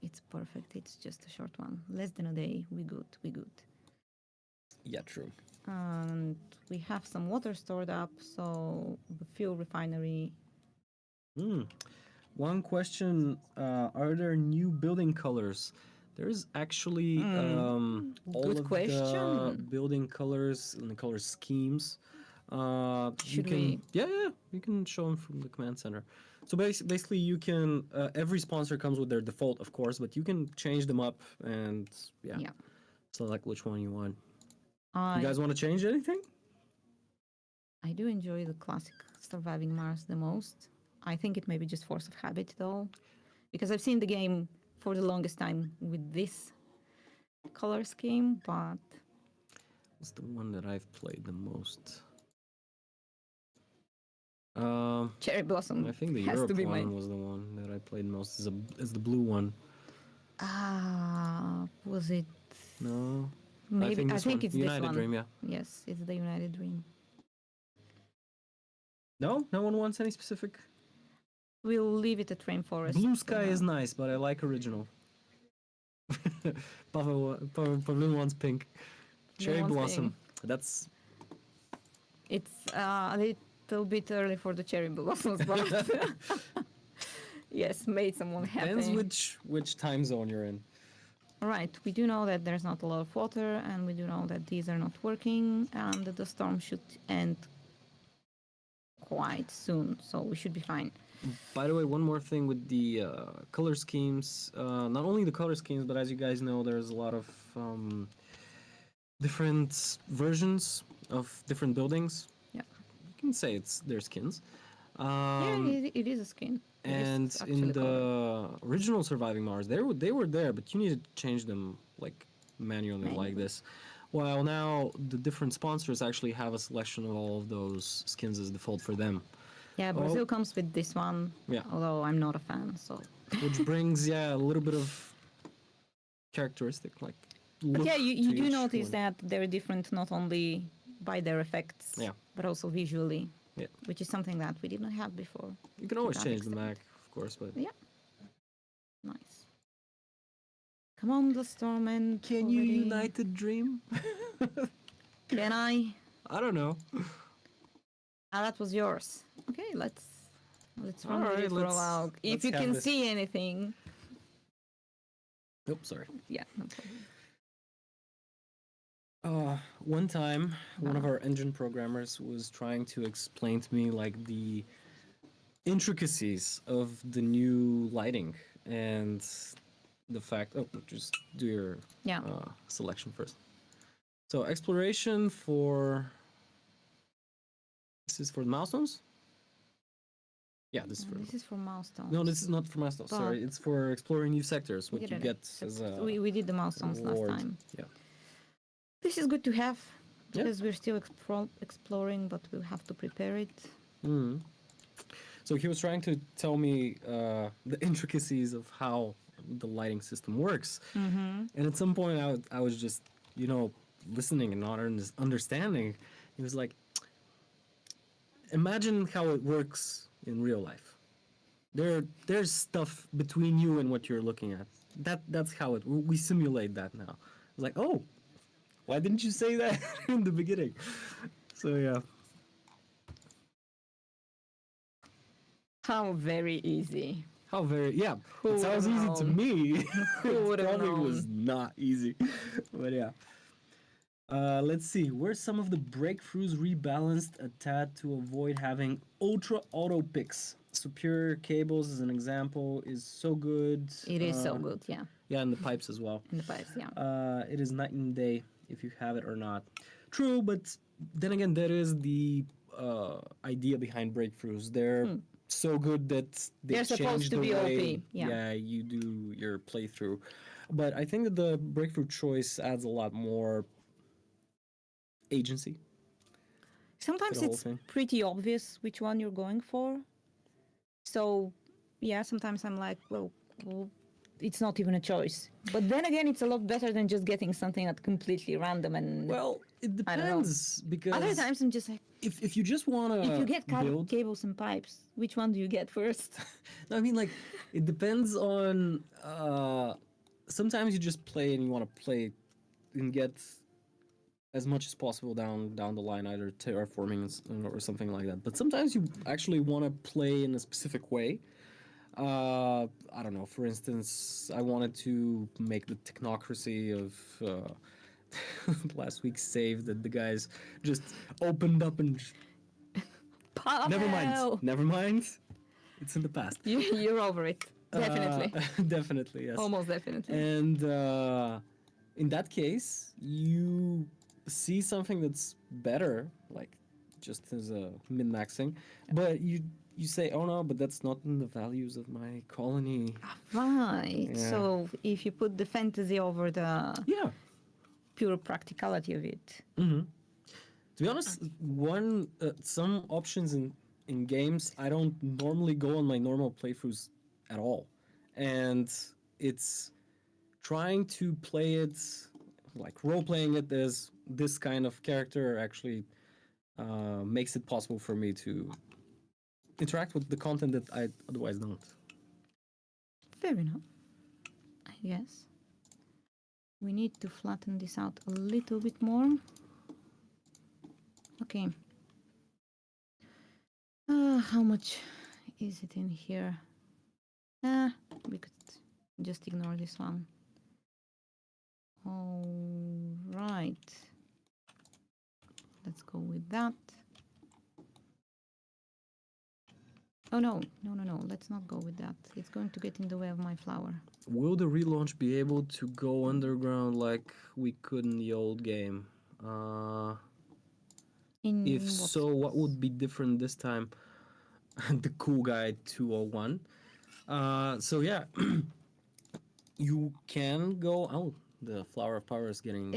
It's perfect. It's just a short one. Less than a day. We good. We good. yeah, true. And we have some water stored up, so the fuel refinery. One question: are there new building colors? There's actually all Good of the question. building colors and the color schemes. You Should can, we? yeah, you can show them from the command center. So basically, you can. Every sponsor comes with their default, of course, but you can change them up and Yeah. select which one you want. You I guys want to change anything? I do enjoy the classic Surviving Mars the most. I think it may be just force of habit though, because I've seen the game for the longest time with this color scheme, but It's the one that I've played the most. Cherry Blossom I think the has to Europe be my. one was the one that I played most. Is the blue one? Was it? No, I Maybe think I this think one, it's this United one. Dream. Yeah. Yes, it's the United Dream. No, no one wants any specific. We'll leave it at Rainforest. Blue for Sky is now. nice, but I like original. Pavel wants pink. Cherry wants Blossom. pink. That's It's a little bit early for the cherry blossoms, but yes, made someone depends happy. which time zone you're in. All right, we do know that there's not a lot of water, and we do know that these are not working, and that the storm should end quite soon, so we should be fine. By the way, one more thing with the color schemes. Not only the color schemes, but as you guys know, there's a lot of different versions of different buildings. Yeah, You can say it's their skins. yeah, it is a skin. It is And in actually the colored. original Surviving Mars, they were there, but you needed to change them like manually like this. While now the different sponsors actually have a selection of all of those skins as default for them. Yeah, Brazil comes with this one. Yeah. Although I'm not a fan, so. Which brings a little bit of characteristic like. But yeah, you to do each notice one. that they're different not only by their effects, Yeah. but also visually, Yeah. which is something that we did not have before. You can to always that change them extent. back, of course, but Yeah. Nice. Come on, the storm end. can you already. unite the dream? Can I? I don't know. Ah, that was yours. Okay, let's run All with right, it for a while. If let's you have can this. see anything. Oops, sorry. Yeah, no problem. One time, one of our engine programmers was trying to explain to me like the intricacies of the new lighting and the fact. Oh, just do your Yeah. selection first. So exploration for. This is for the milestones. Yeah, this is for. This is for milestones. No, this is not for milestones. Sorry, it's for exploring new sectors. What you didn't get accept as it. a we did the milestones last reward. time. Yeah. This is good to have Yeah. because we're still exploring, but we'll have to prepare it. Mm. So he was trying to tell me the intricacies of how the lighting system works, and at some point I was just listening and not understanding. He was like, imagine how it works in real life. There's stuff between you and what you're looking at. That's how we simulate that now. I was like, oh, why didn't you say that in the beginning? So yeah. How very easy. How very yeah. Who It sounds would've easy to known? me. Who It would've probably known? was not easy, but yeah. Let's see. Where some of the breakthroughs rebalanced a tad to avoid having ultra auto picks. Superior cables, as an example, is so good. It is so good, yeah. Yeah, and the pipes as well. In the pipes, yeah. It is night and day if you have it or not. True, but then again, that is the idea behind breakthroughs. They're so good that They're supposed change to the be way OP, yeah. you do your playthrough. But I think that the breakthrough choice adds a lot more agency. Sometimes the whole it's thing. pretty obvious which one you're going for. So, yeah, sometimes I'm like, well, it's not even a choice. But then again, it's a lot better than just getting something that's completely random and Well, it I don't know. depends because Other times I'm just like, if you just want to if you get build, cables and pipes, which one do you get first? no, I mean like it depends on. Sometimes you just play and you want to play and get as much as possible down the line, either terraforming or something like that. But sometimes you actually want to play in a specific way. I don't know. For instance, I wanted to make the technocracy of last week's save that the guys just opened up and. Never mind. Pavel! Never mind. It's in the past. You're over it. Definitely. Definitely, yes. Almost definitely. And in that case, you see something that's better, like just as a min-maxing, but you say, oh no, but that's not in the values of my colony. Right. Yeah. So if you put the fantasy over the Yeah. pure practicality of it. Mm-hmm. To be honest, some options in games I don't normally go on my normal playthroughs at all, and it's trying to play it like role playing it as this kind of character actually makes it possible for me to interact with the content that I otherwise don't. Fair enough, I guess. We need to flatten this out a little bit more. Okay. How much is it in here? We could just ignore this one. All right. Let's go with that. Oh no, let's not go with that. It's going to get in the way of my flower. Will the relaunch be able to go underground like we could in the old game? If so, what would be different this time? The cool guy 201. So yeah, you can go. Oh, the flower of power is getting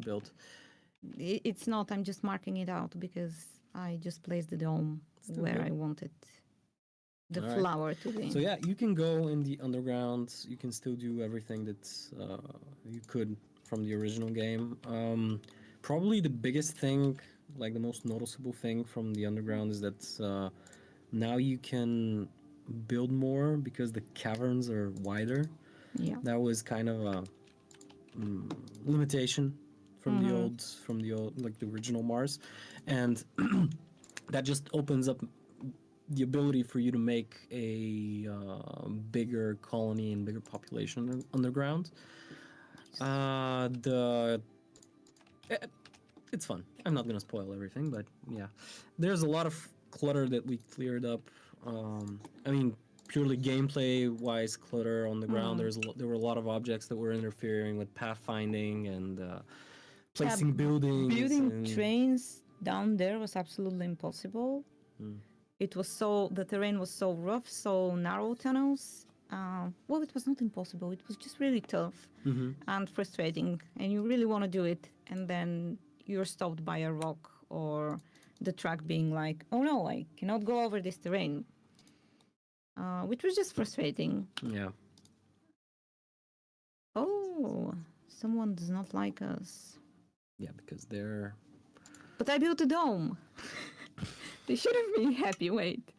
built. It's not. I'm just marking it out because I just placed the dome where good. I wanted the All right. flower to be. So yeah, you can go in the underground. You can still do everything that you could from the original game. Probably the biggest thing, like the most noticeable thing from the underground, is that now you can build more because the caverns are wider. Yeah. That was kind of a limitation from the old, like the original Mars, and that just opens up the ability for you to make a bigger colony and bigger population underground. It's fun. I'm not gonna spoil everything, but yeah, there's a lot of clutter that we cleared up. I mean, purely gameplay-wise clutter on the ground. There were a lot of objects that were interfering with pathfinding and placing buildings. Building trains down there was absolutely impossible. It was the terrain was so rough, so narrow tunnels. Well, it was not impossible. It was just really tough and frustrating. And you really want to do it, and then you're stopped by a rock or the track being like, "Oh no, I cannot go over this terrain," which was just frustrating. Yeah. Oh, someone does not like us. Yeah, because they're. But I built a dome. They should have been happy. Wait.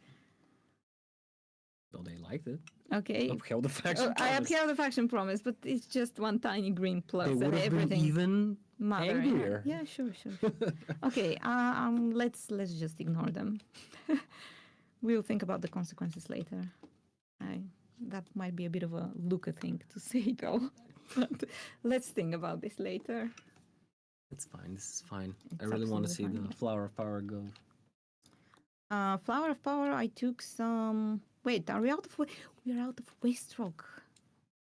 Well, they liked it. Okay. Upheld the faction promise. I upheld the faction promise, but it's just one tiny green plus They and would have everything. been even angrier. Yeah, sure. Okay. Let's just ignore them. We'll think about the consequences later. That might be a bit of a Luca thing to say, though. But let's think about this later. It's fine. This is fine. It's I really want to see absolutely fine, the flower of power go. Flower of power. I took some. Wait, are we out of? We are out of waste rock.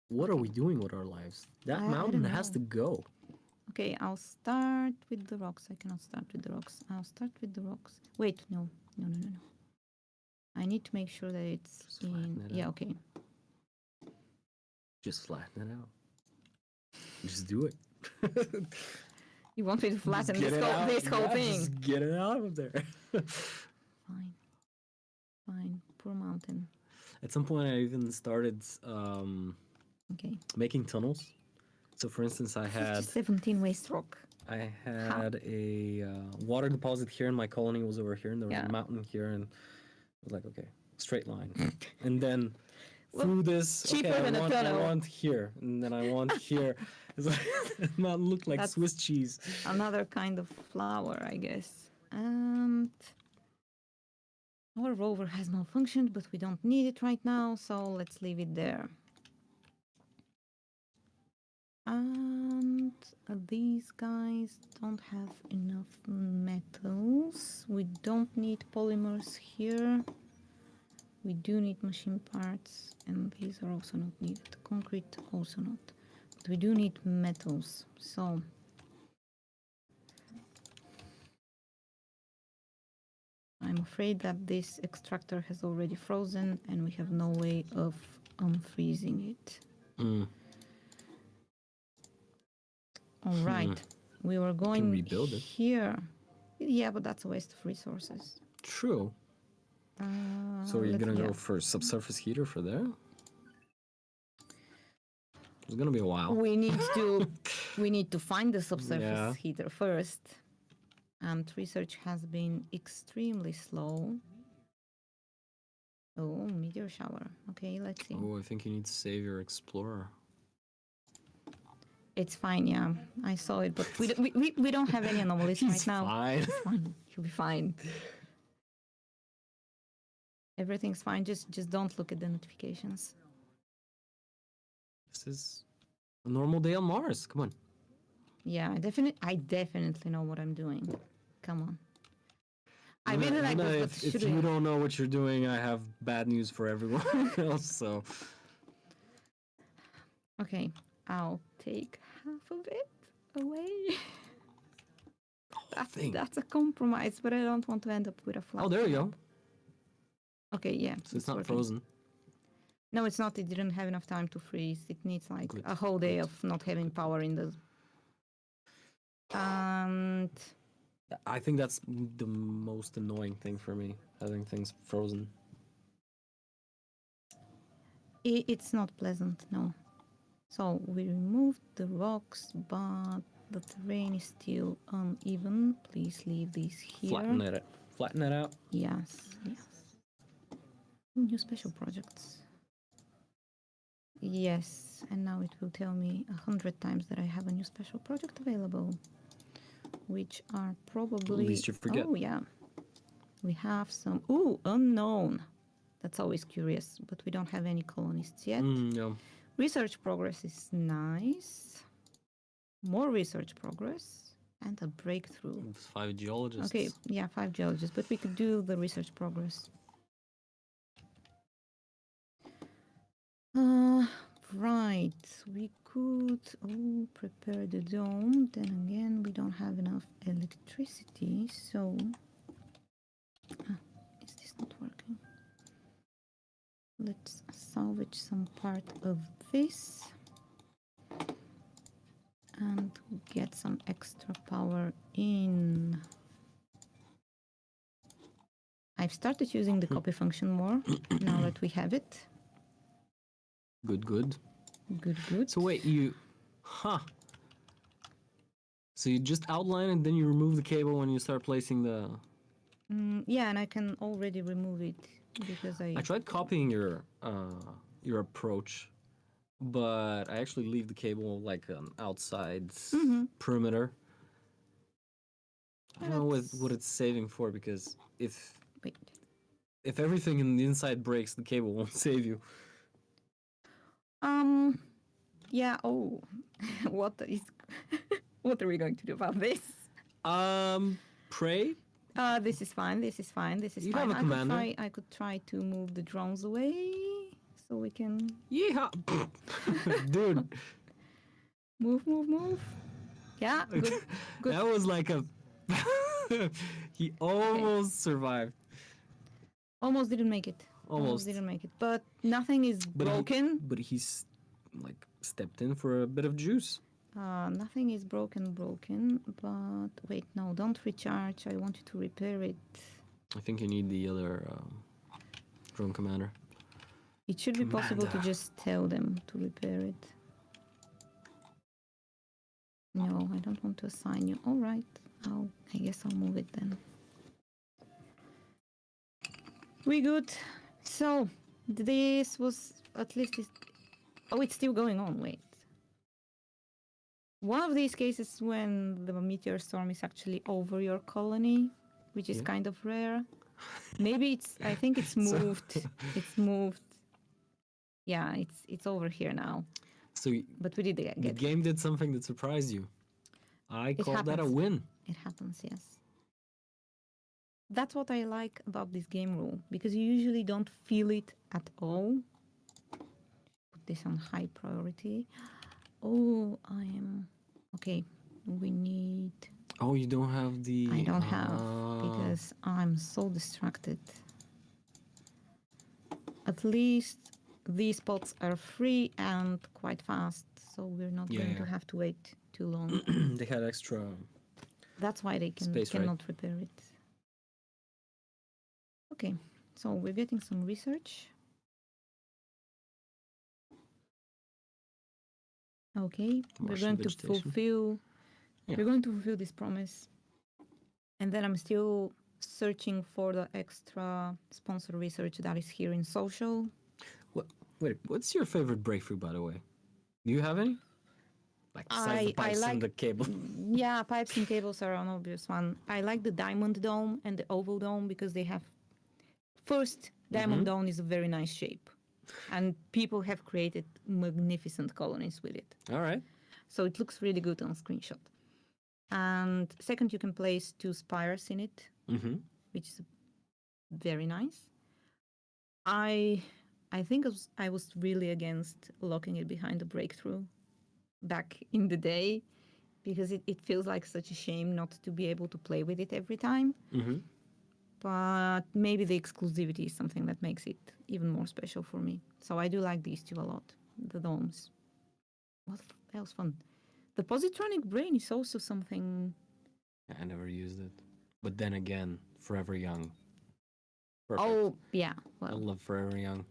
What are we doing with our lives? That mountain has to go. Okay, I'll start with the rocks. I cannot start with the rocks. I'll start with the rocks. Wait, no. I need to make sure that it's Just flatten it out. Okay. Just flatten it out. Just do it. You want me to flatten this whole thing? Just get it out of there. Fine. poor mountain. At some point, I even started Okay. making tunnels. So, for instance, I This is had just 17 waste rock. I had a water deposit here, and my colony was over here, and there was Yeah. a mountain here, and I was like, okay, straight line, and then Well, through this, cheaper okay, than a I tunnel. want here, and then I want here. It's like it not look like That's- Swiss cheese. Another kind of flower, I guess. And our rover has malfunctioned, but we don't need it right now, so let's leave it there. And these guys don't have enough metals. We don't need polymers here. We do need machine parts, and these are also not needed. Concrete also not. But we do need metals, so I'm afraid that this extractor has already frozen and we have no way of unfreezing it. Mm. All right, we were going rebuild it. here. Yeah, but that's a waste of resources. True. So are you let's- gonna yeah. go for subsurface heater for there? It's gonna be a while. We need to find the subsurface Yeah. heater first. And research has been extremely slow. Oh, meteor shower. Okay, let's see. Oh, I think you need to save your explorer. It's fine, yeah. I saw it, but we don't have any anomalies He's right now. fine. It's fine. You'll be fine. Everything's fine. Just don't look at the notifications. This is a normal day on Mars. Come on. Yeah, I definitely know what I'm doing. Come on. I Luna- really like Luna, this, but if should you we? don't know what you're doing, I have bad news for everyone else. So Okay, I'll take half of it away. thing. That's a compromise, but I don't want to end up with a flat. Oh, there you go. map. Okay, yeah. So it's not working. frozen. No, it's not. It didn't have enough time to freeze. It needs like Good, a whole day good. of not having power in the. And I think that's the most annoying thing for me, having things frozen. it's not pleasant, no. So we removed the rocks, but the terrain is still uneven. Please leave these here. Flatten it out. Yes, yes. New special projects. Yes, and now it will tell me 100 times that I have a new special project available, which are probably. At least you forget. Oh yeah, we have some. Ooh, unknown. That's always curious, but we don't have any colonists yet. No. Research progress is nice. More research progress and a breakthrough. It's 5 geologists. Okay, yeah, 5 geologists, but we could do the research progress. Right, we could prepare the dome. Then again, we don't have enough electricity, so is this not working? Let's salvage some part of this and get some extra power in. I've started using the copy function more now that we have it. Good, good. Good, good. So wait, So you just outline and then you remove the cable when you start placing the... Yeah, and I can already remove it because I tried copying your approach, but I actually leave the cable like an outside perimeter. I don't know what it's saving for, because Wait. if everything in the inside breaks, the cable won't save you. Yeah, oh. What are we going to do about this? Pray? This is fine, this is fine, this is You fine. have a commander. I could try to move the drones away so we can Yeehaw! Dude, move. Yeah, good. Good. that was like a... He almost survived. Almost didn't make it. Almost. Didn't make it. But nothing is broken. But he's like stepped in for a bit of juice. Nothing is broken, but wait, no, don't recharge. I want you to repair it. I think you need the other Drone commander. It should be possible to Commander. just tell them to repair it. No, I don't want to assign you. All right. I guess I'll move it then. We good. So, this was at least... Oh, it's still going on. Wait. One of these cases when the meteor storm is actually over your colony, which is Yeah. kind of rare. Maybe it's... I think it's moved. It's moved. Yeah, it's over here now. So But we did the get... game did something that surprised you. I It call that a happens. win. It happens, yes. That's what I like about this game rule, because you usually don't feel it at all. Put this on high priority. Oh, I am... Okay, we need... Oh, you don't have the... I don't have, because I'm so distracted. At least these spots are free and quite fast, so we're not going to Yeah. have to wait too long. They had extra... That's why they Space, right? cannot repair it. Okay, so we're getting some research. Okay, we're Martian going to vegetation. fulfill... Yeah. We're going to fulfill this promise. And then I'm still searching for the extra sponsor research that is here in social. Wait, what's your favorite breakthrough, by the way? Do you have any? Like besides the I pipes like... and the cable. Yeah, pipes and cables are an obvious one. I like the diamond dome and the oval dome because they have... First, diamond dome is a very nice shape. And people have created magnificent colonies with it. All right. So it looks really good on screenshot. And second, you can place 2 spires in it, which is very nice. I think I was really against locking it behind the breakthrough back in the day, because it feels like such a shame not to be able to play with it every time. But maybe the exclusivity is something that makes it even more special for me. So I do like these 2 a lot, the domes. What else fun? The positronic brain is also something... I never used it. But then again, Forever Young. Perfect. Oh, yeah. I Well, love Forever Young.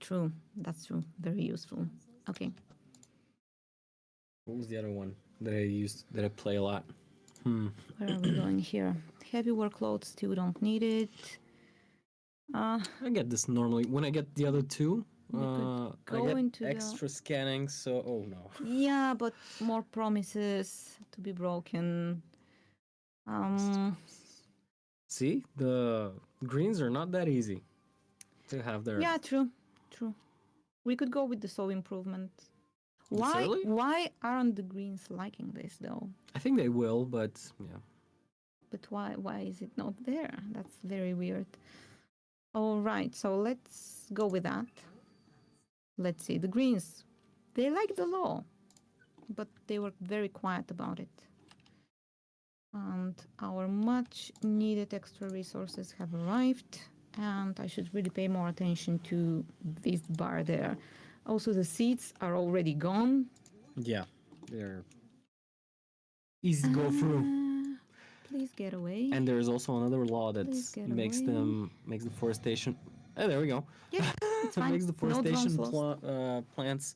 true. That's true. Very useful. Okay. What was the other one that I used, that I play a lot? Where are we going here? Heavy workload, still don't need it. I get this normally. When I get the other 2, We could I go get into the... extra scanning, so... Oh, no. Yeah, but more promises to be broken. See? The greens are not that easy to have there. Yeah, true. True. We could go with the soul improvement. Why? Early? Why aren't the greens liking this though? I think they will, but yeah. But why? Why is it not there? That's very weird. All right, so let's go with that. Let's see. The greens, they like the law, but they were very quiet about it. And our much needed extra resources have arrived, and I should really pay more attention to this bar there. Also, the seeds are already gone. Yeah, they're easy to go through. Please get away. And there's also another law that Please get makes away. makes the forestation. Oh, there we go. Yeah, it's fine. Makes the No drones forestation lost. plants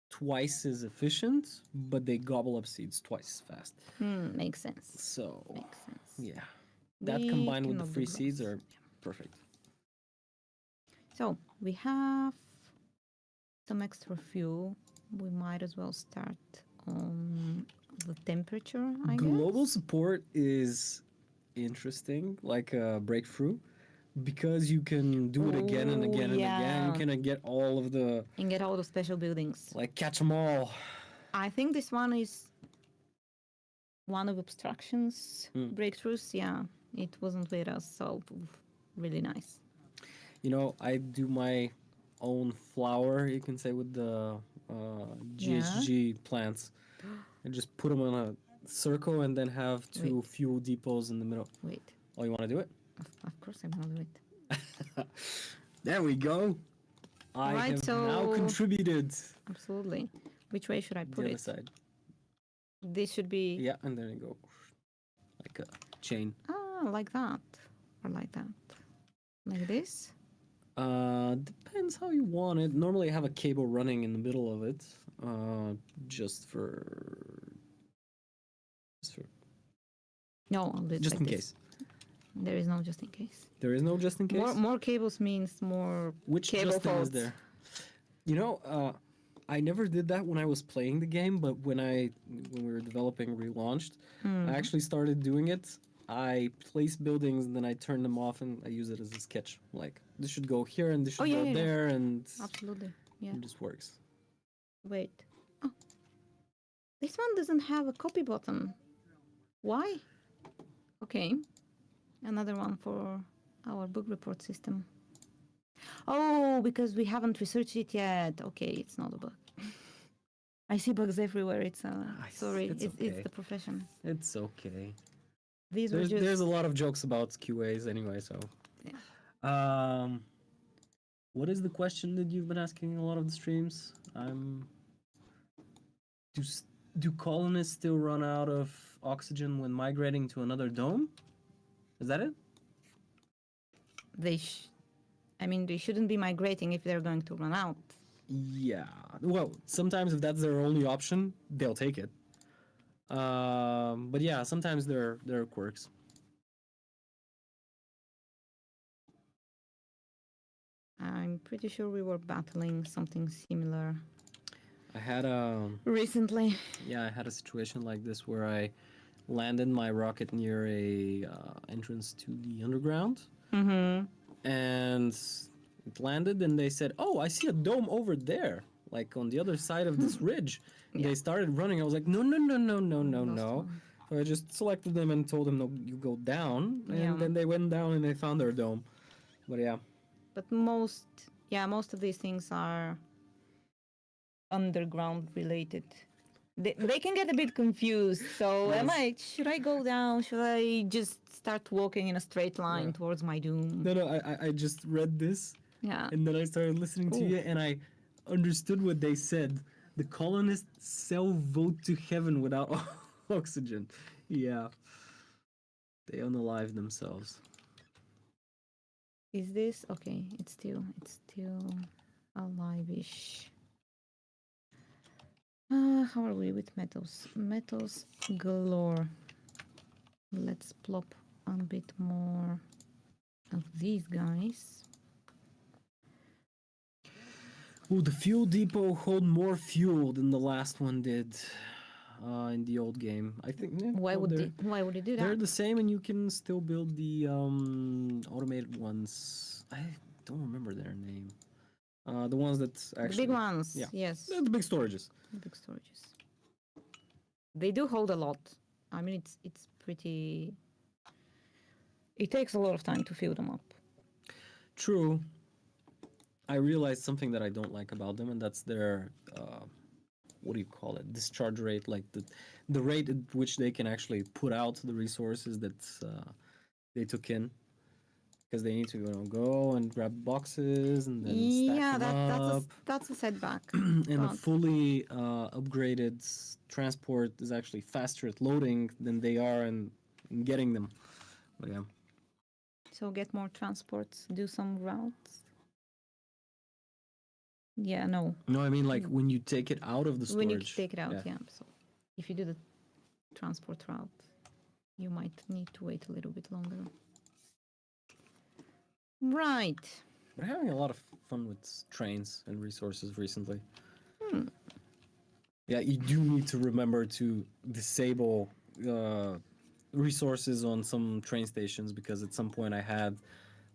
twice as efficient, but they gobble up seeds twice as fast. Makes sense. So Makes sense. yeah, that We combined with the cannot do free seeds gross. are perfect. So we have some extra fuel. We might as well start on the temperature, I Global guess. support is interesting, like a breakthrough, because you can do it again and Oh, again and again. yeah. You can get all of the, And get all the special buildings. like, catch them all. I think this one is one of abstractions breakthroughs. Yeah, it wasn't with us, so really nice. You know, I do my own flower, you can say, with the GHG plants. I just put them on a circle and then have 2 Wait. fuel depots in the middle. Wait, Oh, you want to do it? of course I want to do it. There we go. I Right, have so- now contributed. Absolutely. Which way should I The put other it? side. This should be... Yeah, and then you go like a chain. like that. Or like that. Like this? Depends how you want it. Normally, I have a cable running in the middle of it, just just for No, I'll do it just like in this. case. There is no just in case. There is no just in case. More cables means more Which cable Justin is faults. there? You know, I never did that when I was playing the game, but when we were developing Relaunched, I actually started doing it. I place buildings and then I turn them off and I use it as a sketch. Like this should go here and this should go yeah. there, and Absolutely. Yeah. it just works. Wait. Oh. This one doesn't have a copy button. Why? Okay. Another one for our book report system. Oh, because we haven't researched it yet. Okay, it's not a bug. I see bugs everywhere. It's sorry. it's It's okay. the profession. It's okay. These were just There's a lot of jokes about QAs anyway, so. Yeah. What is the question that you've been asking in a lot of the streams? Do colonists still run out of oxygen when migrating to another dome? Is that it? they they shouldn't be migrating if they're going to run out. Yeah. Well, sometimes if that's their only option, they'll take it. But yeah, sometimes there are quirks. I'm pretty sure we were battling something similar I had recently. yeah, I had a situation like this where I landed my rocket near a entrance to the underground, and it landed, and they said, "Oh, I see a dome over there, like on the other side of this ridge." And Yeah. they started running. I was like, "No, no, no, no, no, no, Lost no!" one. So I just selected them and told them, "No, you go down." And Yeah. then they went down and they found their dome. But yeah, But most of these things are underground related. They can get a bit confused. So should I go down? Should I just start walking in a straight line towards my doom? no, I just read this. Yeah. And then I started listening to Ooh. you, and I understood what they said. The colonists self-vote to heaven without oxygen. Yeah. They unalive themselves. Is this okay? It's still alive-ish. How are we with metals? Metals galore. Let's plop a bit more of these guys. Oh, the fuel depot hold more fuel than the last one did in the old game. I think. Yeah, Why would it do that? They're the same, and you can still build the automated ones. I don't remember their name. The ones that actually the big ones. Yeah. Yes. The big storages. The big storages. They do hold a lot. I mean, it's pretty. It takes a lot of time to fill them up. True. I realized something that I don't like about them, and that's their what do you call it? Discharge rate, like the rate at which they can actually put out the resources that they took in, because they need to go and grab boxes and then stack them up. That's a setback. And a fully upgraded transport is actually faster at loading than they are in getting them. But yeah. So get more transports, do some routes. Yeah, no. No, I mean like when you take it out of the storage. When you take it out, yeah. So if you do the transport route, you might need to wait a little bit longer. Right. We're having a lot of fun with trains and resources recently. Yeah, you do need to remember to disable resources on some train stations, because at some point I had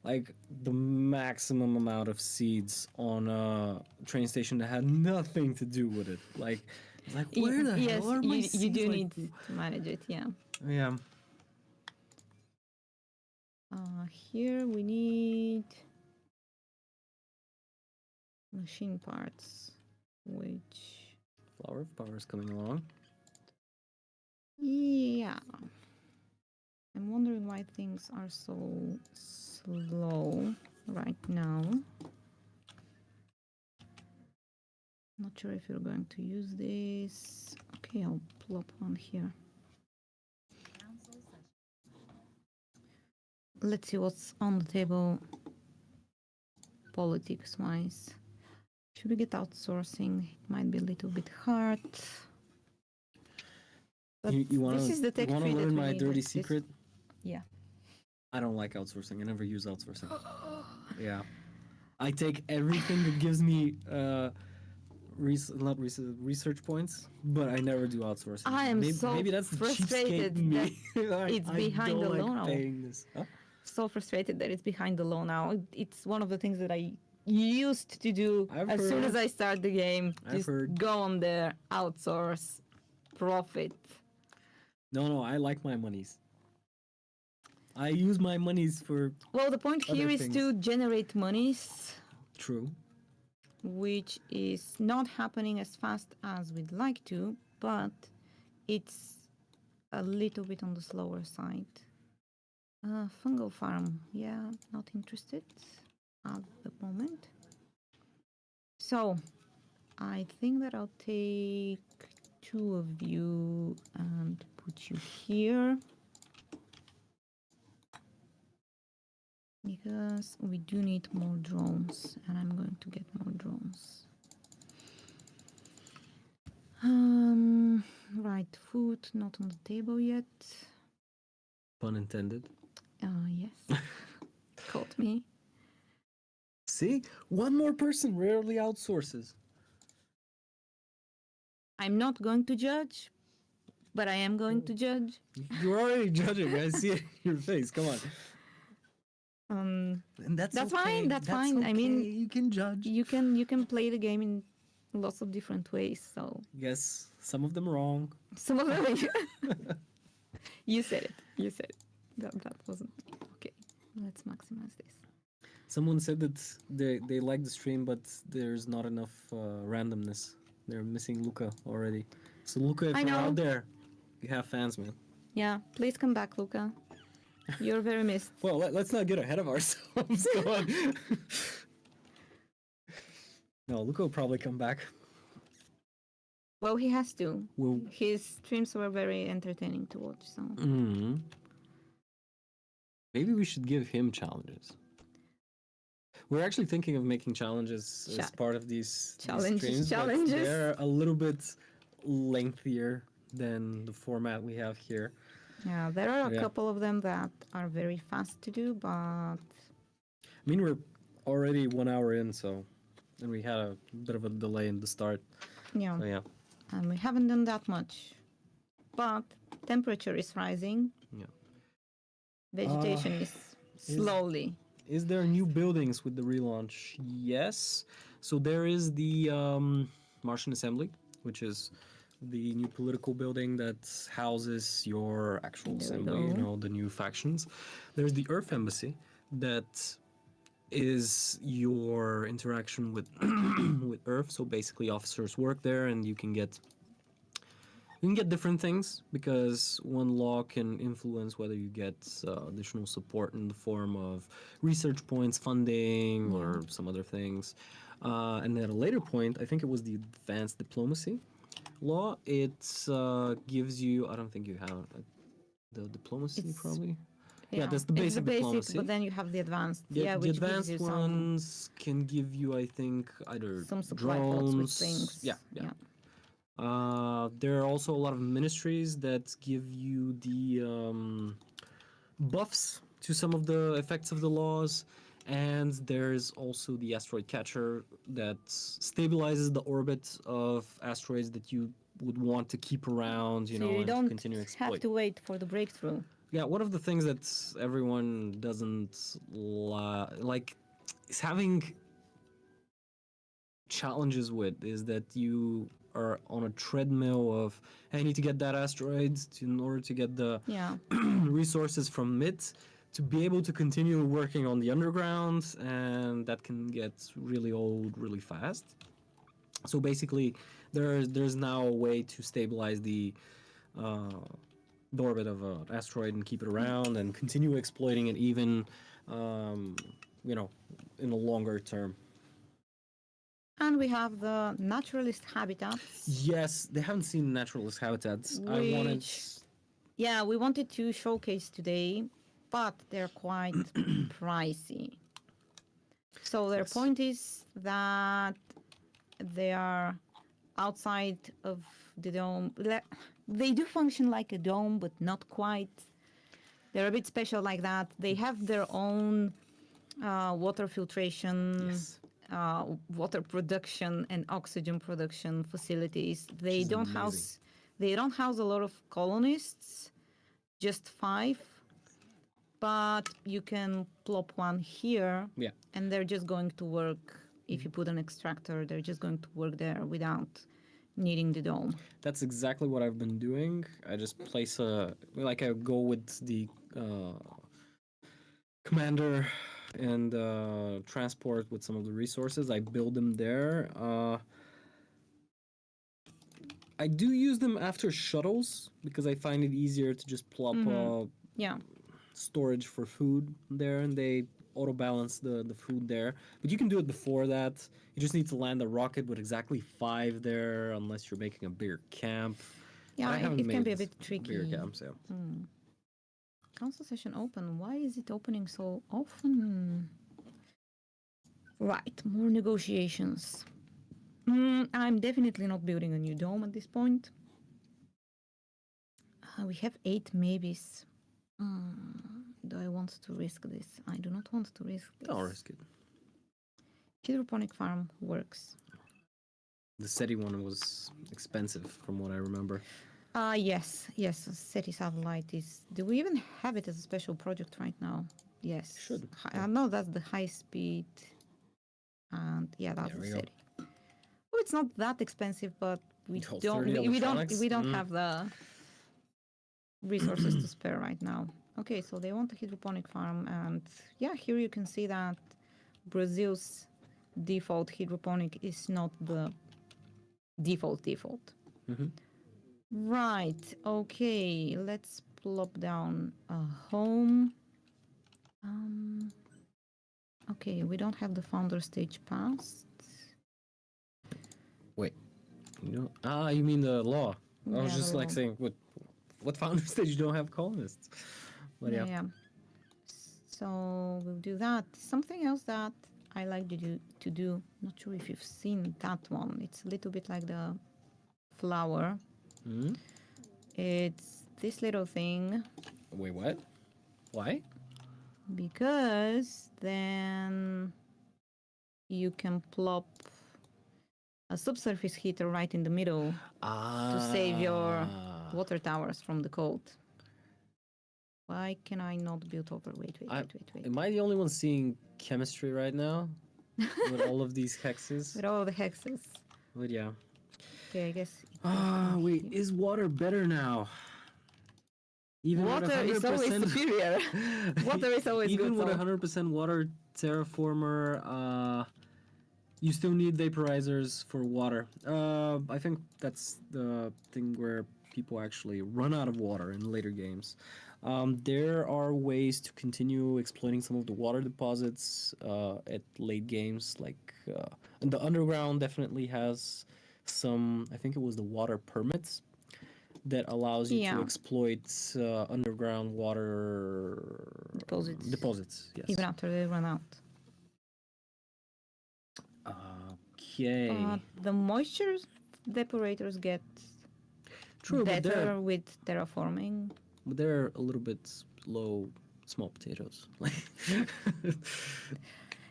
like the maximum amount of seeds on a train station that had nothing to do with it. Like where the hell are my seeds? You do need to manage it, yeah. Yeah. Here we need machine parts, which... Flower of Power is coming along. Yeah. I'm wondering why things are so slow right now. Not sure if you're going to use this. Okay, I'll plop one here. Let's see what's on the table. politics-wise. Should we get outsourcing? It might be a little bit hard. But You want this is the to tech tree that learn we my need, dirty this- secret? Yeah. I don't like outsourcing. I never use outsourcing. Yeah. I take everything that gives me research points, but I never do outsourcing. I am so maybe that's the frustrated cheapskate in me. it's behind don't the like law now. paying this. Huh? So frustrated that it's behind the law now. It's one of the things that I used to do I've as soon heard. as I start the game. I've Just heard. go on there, outsource, profit. No, I like my monies. I use my monies for Well, the point Other here is things. to generate monies, true. which is not happening as fast as we'd like to, but it's a little bit on the slower side. Fungal farm, yeah, not interested at the moment. So, I think that I'll take two of you and put you here. Because we do need more drones, and I'm going to get more drones. Right, food not on the table yet. Pun intended. Yes. Caught me. See? One more person rarely outsources. I'm not going to judge, but I am going to judge. You're already judging. I see it in your face. Come on. Um, And that's That's okay. fine, that's fine. I mean, okay. You can judge. you can play the game in lots of different ways. So Yes, some of them wrong. some of them, you said it. You said it. That wasn't okay. Let's maximize this. Someone said that they like the stream, but there's not enough randomness. They're missing Luca already. So Luca, if I you're know. out there, you have fans, man. Yeah, please come back, Luca. You're very missed. Well, let's not get ahead of ourselves. Go on. No, Luca will probably come back. Well, he has to. We'll. His streams were very entertaining to watch. So Maybe we should give him challenges. We're actually thinking of making challenges as part of these streams. Challenges. But they're a little bit lengthier than the format we have here. yeah, there are a Yeah. couple of them that are very fast to do, but I mean, we're already 1 hour in, so, and we had a bit of a delay in the start. yeah, So yeah, and we haven't done that much. But temperature is rising. Yeah. Vegetation is slowly. is there new buildings with the relaunch? Yes. So there is the Martian Assembly, which is the new political building that houses your actual There we assembly, you go. know, the new factions. There's the Earth Embassy that is your interaction with with Earth. So basically officers work there and you can get different things because one law can influence whether you get additional support in the form of research points, funding, or some other things. And at a later point, I think it was the advanced diplomacy law. It gives you, I don't think you have the diplomacy It's- probably. Yeah, that's the it's basic diplomacy. but then you have the advanced. Yeah, the which gives advanced you ones can give you, I think, either some supply pots drones. with things. Yeah. There are also a lot of ministries that give you the buffs to some of the effects of the laws, and there's also the asteroid catcher that stabilizes the orbit of asteroids that you would want to keep around, you So know, you and to don't continue exploit. have to wait for the breakthrough. Yeah, one of the things that everyone doesn't like is having challenges with is that you are on a treadmill of, hey, I need to get that asteroid in order to get the Yeah. resources from it to be able to continue working on the underground, and that can get really old really fast. So basically, there's now a way to stabilize the orbit of an asteroid and keep it around and continue exploiting it even, you know, in the longer term. And we have the naturalist habitats. Yes, they haven't seen naturalist habitats. I wanted. Which- Yeah, we wanted to showcase today, but they're quite pricey. So their Yes. point is that they are outside of the dome. They do function like a dome, but not quite. They're a bit special like that. They have their own water filtration, Yes. water production, and oxygen production facilities. Which is amazing. They don't house a lot of colonists, just 5, but you can plop one here, Yeah. and they're just going to work. If you put an extractor, they're just going to work there without needing the dome. That's exactly what I've been doing. I just place I go with the commander and transport with some of the resources. I build them there. I do use them after shuttles because I find it easier to just plop Yeah. storage for food there, and they auto balance the food there. But you can do it before that. You just need to land a rocket with exactly 5 there, unless you're making a bigger camp. Yeah, I haven't it can made be a bit bigger tricky. camps, yeah. Council session open. Why is it opening so often? Right, more negotiations. I'm definitely not building a new dome at this point. We have 8 maybes. Do I want to risk this? I do not want to risk this. Don't risk it. Hydroponic farm works. The SETI one was expensive, from what I remember. Yes, SETI satellite is. Do we even have it as a special project right now? Yes. Should. I know that's the high speed. And yeah, that's There the we go. SETI. Oh, it's not that expensive, but we Oh, don't 30 electronics? we don't have the resources to spare right now. Okay, so they want a hydroponic farm, and yeah, here you can see that Brazil's default hydroponic is not the default. Right, okay, let's plop down a home. Okay, we don't have the founder stage passed. Wait. You mean the law? I was Yeah, just the like law. saying, what founder stage you don't have colonists? But yeah. Yeah. So we'll do that. Something else that I like to do, not sure if you've seen that one. It's a little bit like the flower. Hmm? It's this little thing Wait, what? Why? because then you can plop a subsurface heater right in the middle to save your water towers from the cold. Why can I not build over? Wait. Am I the only one seeing chemistry right now? With all of these hexes? With all the hexes. But yeah. Okay, I guess. Wait, is water better now? Even with Water is always 100% superior. Water is always Even good. with So. 100% water terraformer, you still need vaporizers for water. I think that's the thing where people actually run out of water in later games. There are ways to continue exploiting some of the water deposits at late games, like and the underground definitely has some. I think it was the water permits that allows you to exploit underground water Deposits. Yes. Even after they run out. Okay. The moisture depurators get True, better with terraforming. But they're a little bit low, small potatoes.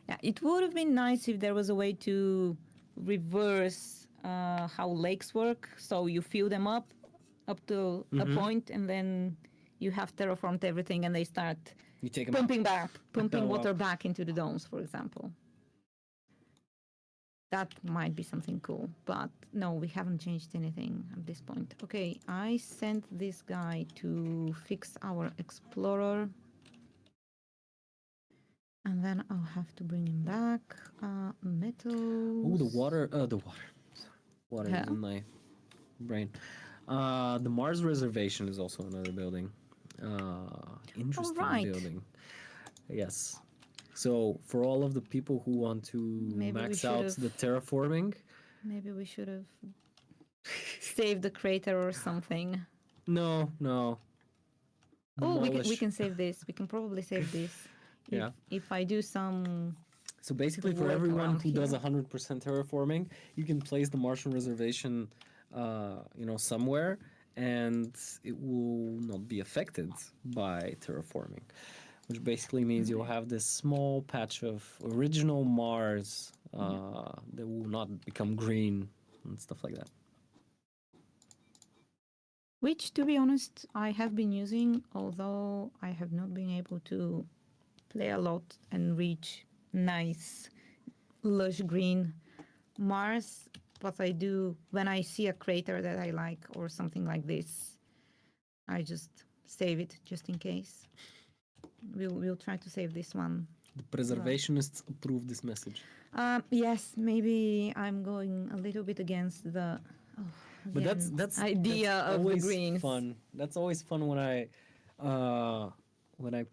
Yeah, it would have been nice if there was a way to reverse how lakes work. So you fill them up to a point, and then you have terraformed everything, and they start You take them pumping Oh, wow. water back into the domes, for example. That might be something cool, but no, we haven't changed anything at this point. Okay, I sent this guy to fix our explorer. And then I'll have to bring him back. Metals. Oh, the water. Water is in my brain. The Mars reservation is also another building. Interesting building. Yes. So for all of the people who want to max out the terraforming, maybe we should have saved the crater or something. No. Oh, we can save this. We can probably save this. If I do some So basically, for work everyone around who does here. 100% terraforming, you can place the Martian reservation, somewhere, and it will not be affected by terraforming. Which basically means you'll have this small patch of original Mars that will not become green and stuff like that. Which, to be honest, I have been using, although I have not been able to play a lot and reach nice, lush green Mars. What I do when I see a crater that I like or something like this, I just save it just in case. We'll try to save this one. The preservationists approve this message. Yes, maybe I'm going a little bit against the But that's idea that's of the always greens. fun. That's always fun when I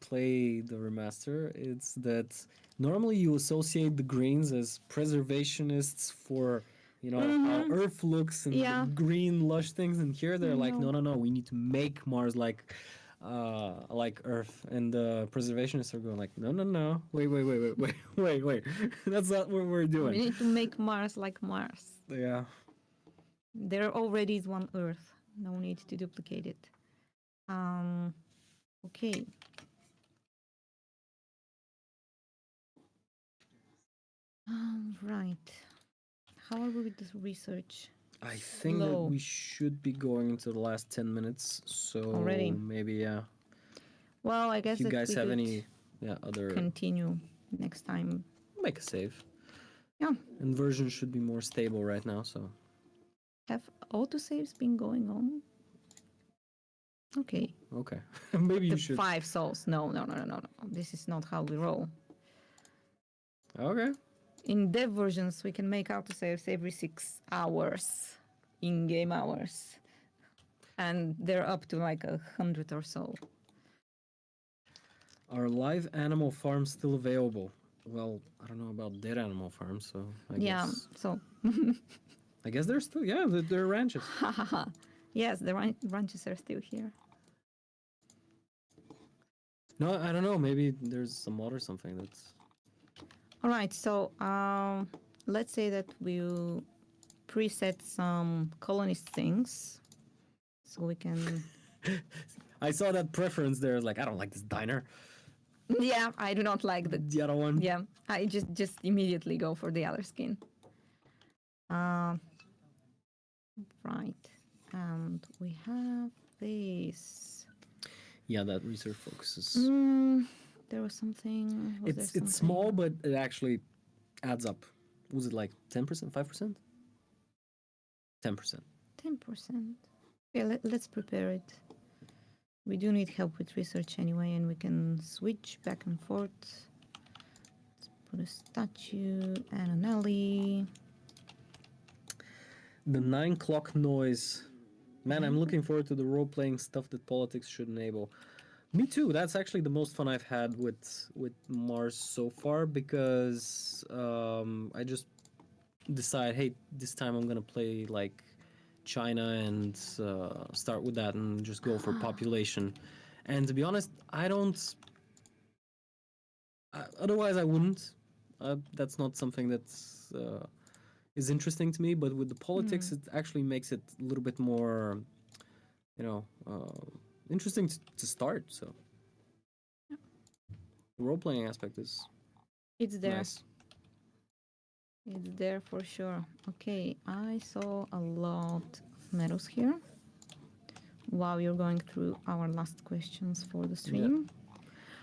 play the remaster. It's that normally you associate the greens as preservationists for how Earth looks and Yeah. the green lush things, and here they're like, know. no, we need to make Mars like Earth, and the preservationists are going like, no, wait, that's not what we're We doing. need to make Mars like Mars. Yeah. There already is one Earth. No need to duplicate it. Okay. Right. How are we with this research? I think that we should be going into the last 10 minutes, so Already? maybe, yeah. Well, I guess If you that guys we have could any other, continue next time. make a save. Yeah. And version should be more stable right now, so. Have autosaves been going on? Okay. Okay. Maybe you The should. 5 souls. No. This is not how we roll. Okay. In dev versions, we can make autosaves every 6 hours, in-game hours. And they're up to like 100 or so. Are live animal farms still available? Well, I don't know about dead animal farms, so I guess. So. I guess they're still, they're ranches. Yes, the ranches are still here. No, I don't know. Maybe there's some mod or something that's. All right, so let's say that we'll preset some colonist things, so we can. I saw that preference there. Like, I don't like this diner. Yeah, I do not like the other one. Yeah, I just immediately go for the other skin. Right, and we have this. Yeah, that research focuses. There was something. It's small, but it actually adds up. Was it like 10%, 5%? 10%. 10%. Yeah, let's prepare it. We do need help with research anyway, and we can switch back and forth. Let's put a statue and an alley. The 9 o'clock noise. Man, I'm looking forward to the role-playing stuff that politics should enable. Me too. That's actually the most fun I've had with Mars so far, because I just decide, hey, this time I'm gonna play like China and start with that and just go for population. And to be honest, I don't. Otherwise, I wouldn't. That's not something that's is interesting to me. But with the politics, it actually makes it a little bit more, interesting to start. So the role playing aspect is. It's there. Nice. It's there for sure. Okay, I saw a lot of medals here while you're going through our last questions for the stream.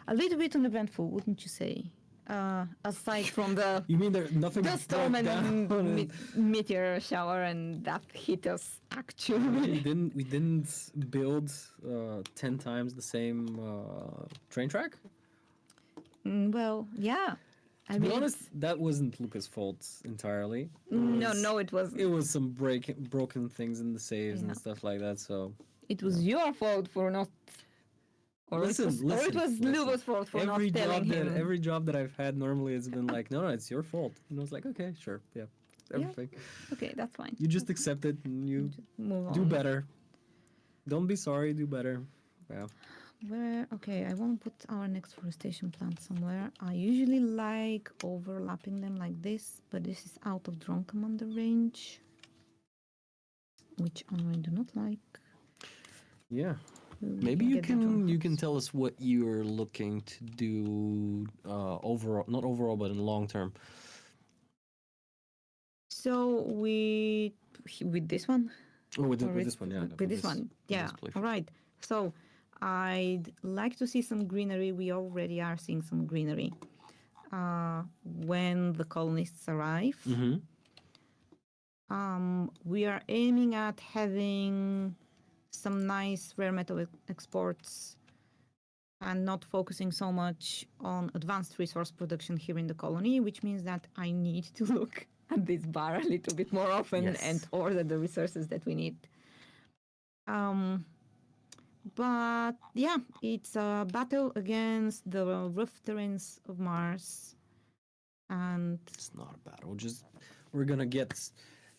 A little bit uneventful, wouldn't you say? Aside from the You mean there's nothing? the storm and meteor shower, and that hit us actually. We didn't build 10 times the same train track. Well, yeah. To be honest, that wasn't Luca's fault entirely. No, it was. It was some broken things in the saves and stuff like that. So it was your fault for not. Or it was Luca's fault for not telling him. Every job that I've had normally it's been like, no, it's your fault. And I was like, okay, sure, yeah, everything. Yeah. Okay, that's fine. You just accept it and you move on. Do better. Don't be sorry. Do better. Yeah. Where? Okay, I want to put our next forestation plant somewhere. I usually like overlapping them like this, but this is out of drone commander range, which I do not like. Yeah. We Maybe you get the drone can hubs. tell us what you're looking to do overall, not overall, but in long term. So with this one, Oh, with, or with this one, yeah. with this one, yeah. All right. So I'd like to see some greenery. We already are seeing some greenery. When the colonists arrive, Mm-hmm. we are aiming at having some nice rare metal exports and not focusing so much on advanced resource production here in the colony, which means that I need to look at this bar a little bit more often Yes. and order the resources that we need. But yeah, it's a battle against the rough terrains of Mars. And It's not a battle. Just we're gonna get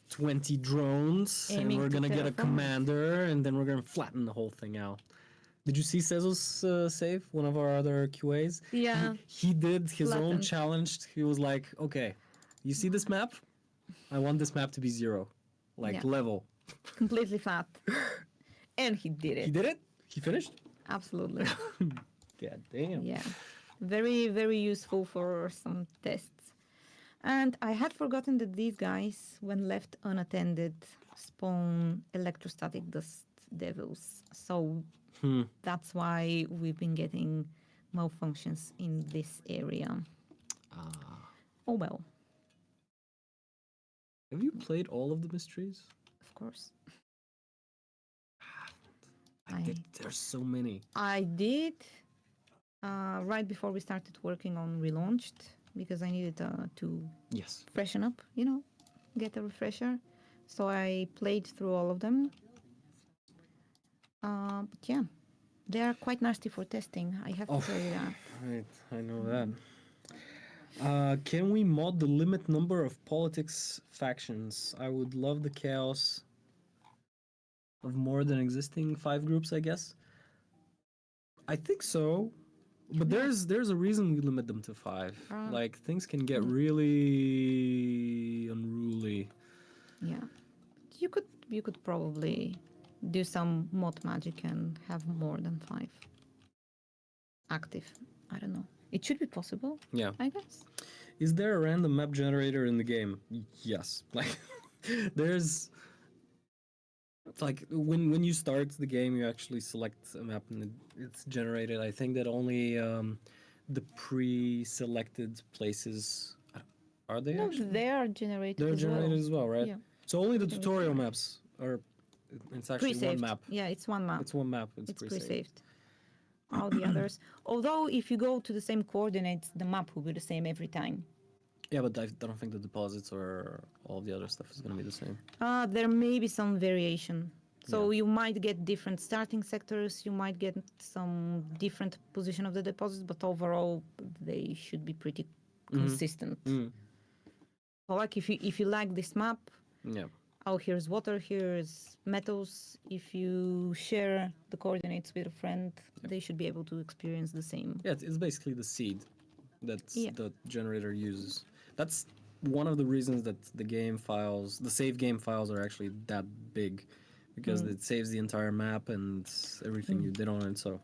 20 drones, and Aiming we're to gonna get a terraform it. commander, and then we're gonna flatten the whole thing out. Did you see Sezo's save? One of our other QAs. yeah, He did his own Flattened. challenge. He was like, "Okay, you see this map? I want this map to be zero, like Yeah. level." completely flat. And he did it. He did it. He finished. Absolutely. God damn. Yeah. Very, very useful for some tests. And I had forgotten that these guys, when left unattended, spawn electrostatic dust devils. So that's why we've been getting malfunctions in this area. Oh well, Have you played all of the mysteries? of course. There's so many. I did right before we started working on Relaunched because I needed to Yes. freshen up, get a refresher. So I played through all of them. But yeah, they are quite nasty for testing. I have to tell you that. Right, I know that. Can we mod the limit number of politics factions? I would love the chaos of more than existing 5 groups, I guess. I think so. But there's a reason we limit them to 5. Like things can get really unruly. Yeah, you could probably do some mod magic and have more than 5 active. I don't know. It should be possible. Yeah. I guess. Is there a random map generator in the game? Yes. Like there's like when you start the game, you actually select a map and it's generated. I think that only the pre-selected places are they No, actually? they are generated. They're as generated well. as well, right? Yeah. So only the Everything is tutorial generated. maps are. It's actually Pre-saved. one map. Yeah, it's one map. It's one map. It's It's pre-saved. pre-saved. All the others. Although if you go to the same coordinates, the map will be the same every time. Yeah, but I don't think the deposits or all the other stuff is going to be the same. There may be some variation. So you might get different starting sectors, you might get some different position of the deposits, but overall they should be pretty consistent. So like if you like this map, Yeah. oh, here's water, here's metals. If you share the coordinates with a friend, they should be able to experience the same. Yeah, it's basically the seed that Yeah. the generator uses. That's one of the reasons that the save game files are actually that big, because it saves the entire map and everything you did on it. So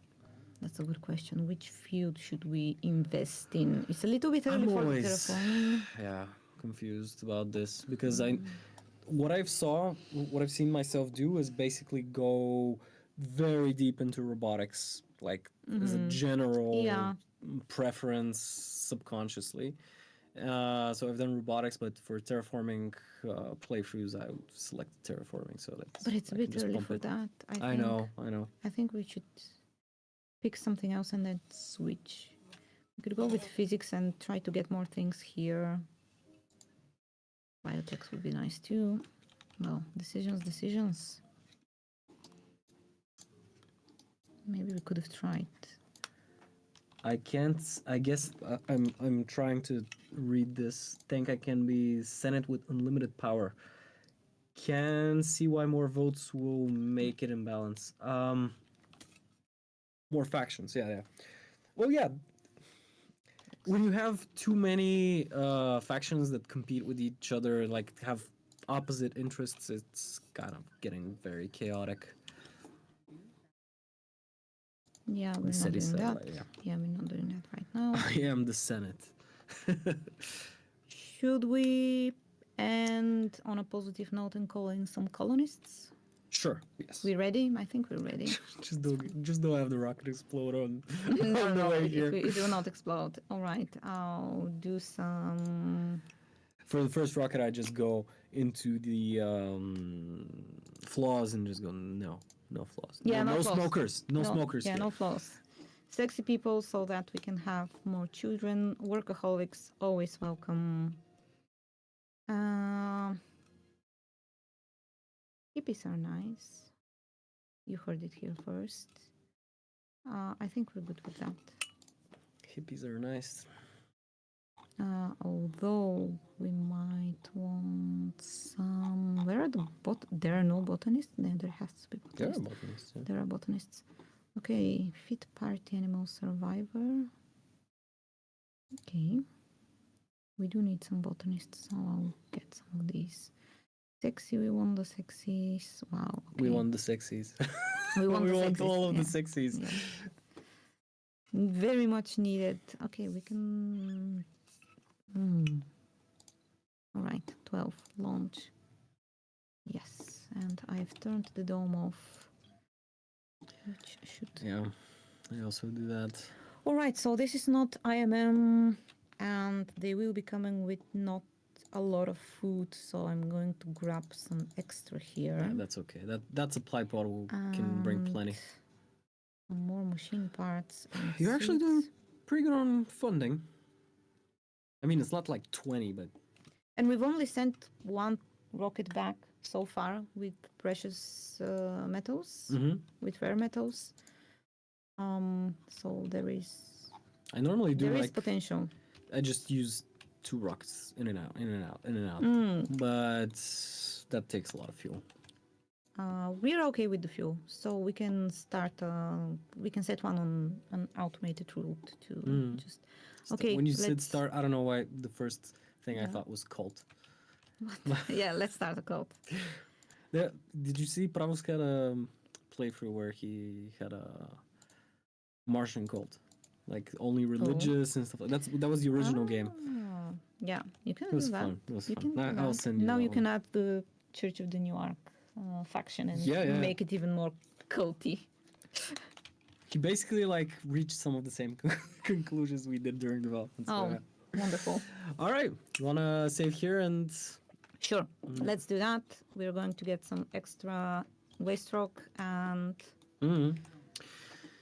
That's a good question. Which field should we invest in? It's a little bit early for terraforming. Confused about this because what I've seen myself do is basically go very deep into robotics, like as a general Yeah. preference subconsciously. So I've done robotics, but for terraforming playthroughs, I would select terraforming so that. But it's a I can bit just early pump for it. that. I know. I think we should pick something else and then switch. We could go with physics and try to get more things here. Biotechs would be nice too. Well, decisions. Maybe we could have tried. I can't. I guess I'm trying to read this. Think I can be Senate with unlimited power. Can see why more votes will make it in balance. More factions. Yeah, yeah. Well, yeah. When you have too many factions that compete with each other, like have opposite interests, it's kind of getting very chaotic. Yeah, we're The not city doing that. satellite, yeah. Yeah, we're not doing that right now. I am the Senate. Should we end on a positive note and call in some colonists? Sure. Yes. We ready? I think we're ready. just don't have the rocket explode on, No, on the no, way here. it will not explode. All right, I'll do some. For the first rocket, I just go into the flaws and just go no flaws. Yeah, no no flaws. smokers. No smokers. Yeah, here. no flaws. Sexy people so that we can have more children. Workaholics, always welcome. Hippies are nice. You heard it here first. I think we're good with that. Hippies are nice. Although we might want some. Where are the There are no botanists. There has to be There are botanists. botanists. Yeah. There are botanists. Okay, fit party animal survivor. Okay. We do need some botanists, so I'll get some of these. Sexy, we want the sexies. Wow. Okay. We want the sexies. We want, we the want sexies. all of Yeah. the sexies. Yeah. Very much needed. Okay, we can. All right, 12 launch. Yes, and I've turned the dome off, which should. Yeah, I also do that. All right, so this is not IMM, and they will be coming with not a lot of food, so I'm going to grab some extra here. Yeah, that's okay. That supply bottle can bring plenty. Some more machine parts. And You're actually doing seeds. pretty good on funding. I mean, it's not like 20, but And we've only sent one rocket back so far with precious metals, with rare metals. So there is. I normally do there is like potential. I just use 2 rockets in and out, in and out, in and out. But that takes a lot of fuel. We're okay with the fuel, so we can start. We can set one on an automated route to just. Okay. When you said start, I don't know why the first thing I thought was cult. Yeah, let's start a cult. Did you see Pravos had a playthrough where he had a Martian cult, like only religious and stuff like that? That was the original game. Yeah, you can It was do that. fun. It was You fun. can do I'll that. send you. Now that you can one. add the Church of the New Ark faction and Yeah. make it even more culty. He basically like reached some of the same conclusions we did during development. So, Oh, yeah. wonderful. All right, you wanna save here and Sure, let's do that. We're going to get some extra waste rock and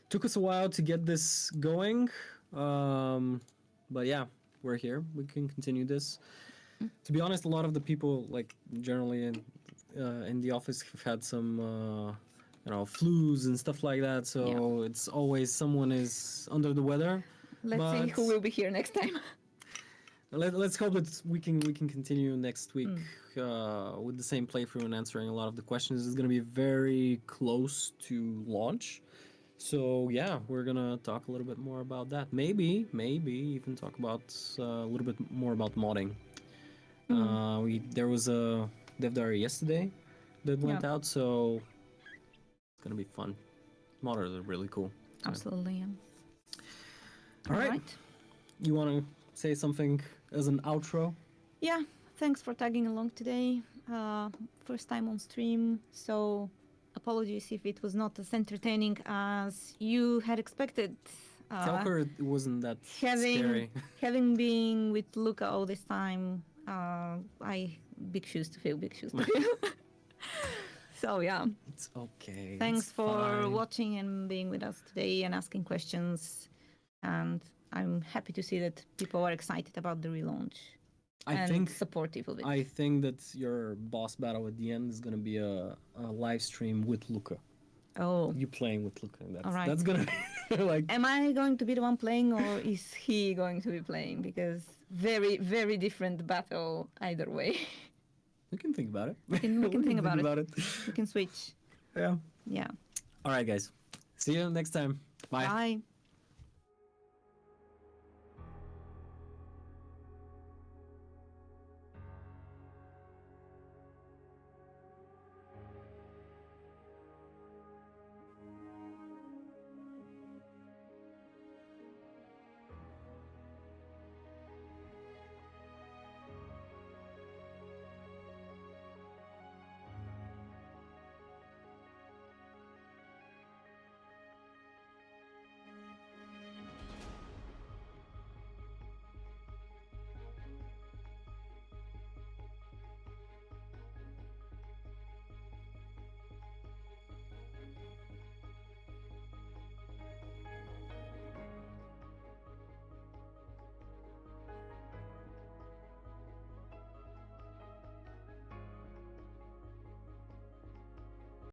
took us a while to get this going, but yeah, we're here. We can continue this. To be honest, a lot of the people, like generally in the office, have had some flus and stuff like that. So it's always someone is under the weather. let's see who will be here next time. Let's hope that we can continue next week with the same playthrough and answering a lot of the questions. It's going to be very close to launch. So yeah, we're gonna talk a little bit more about that. Maybe even talk about a little bit more about modding. There was a dev diary yesterday that went out, so it's gonna be fun. Modders are really cool. So. Absolutely. Yeah. All right. You want to say something as an outro? Yeah. Thanks for tagging along today. First time on stream, so apologies if it was not as entertaining as you had expected. Tell her it wasn't that scary. Having been with Luca all this time, big shoes to fill. So yeah. It's okay. Thanks for watching and being with us today and asking questions. And I'm happy to see that people are excited about the relaunch. I think supportive of it. I think that your boss battle at the end is gonna be a live stream with Luca. Oh, you playing with Luca? All right. That's gonna be like. Am I going to be the one playing, or is he going to be playing? Because very, very different battle either way. We can think about it. We can think about it. We can switch. Yeah. Yeah. All right, guys. See you next time. Bye. Bye.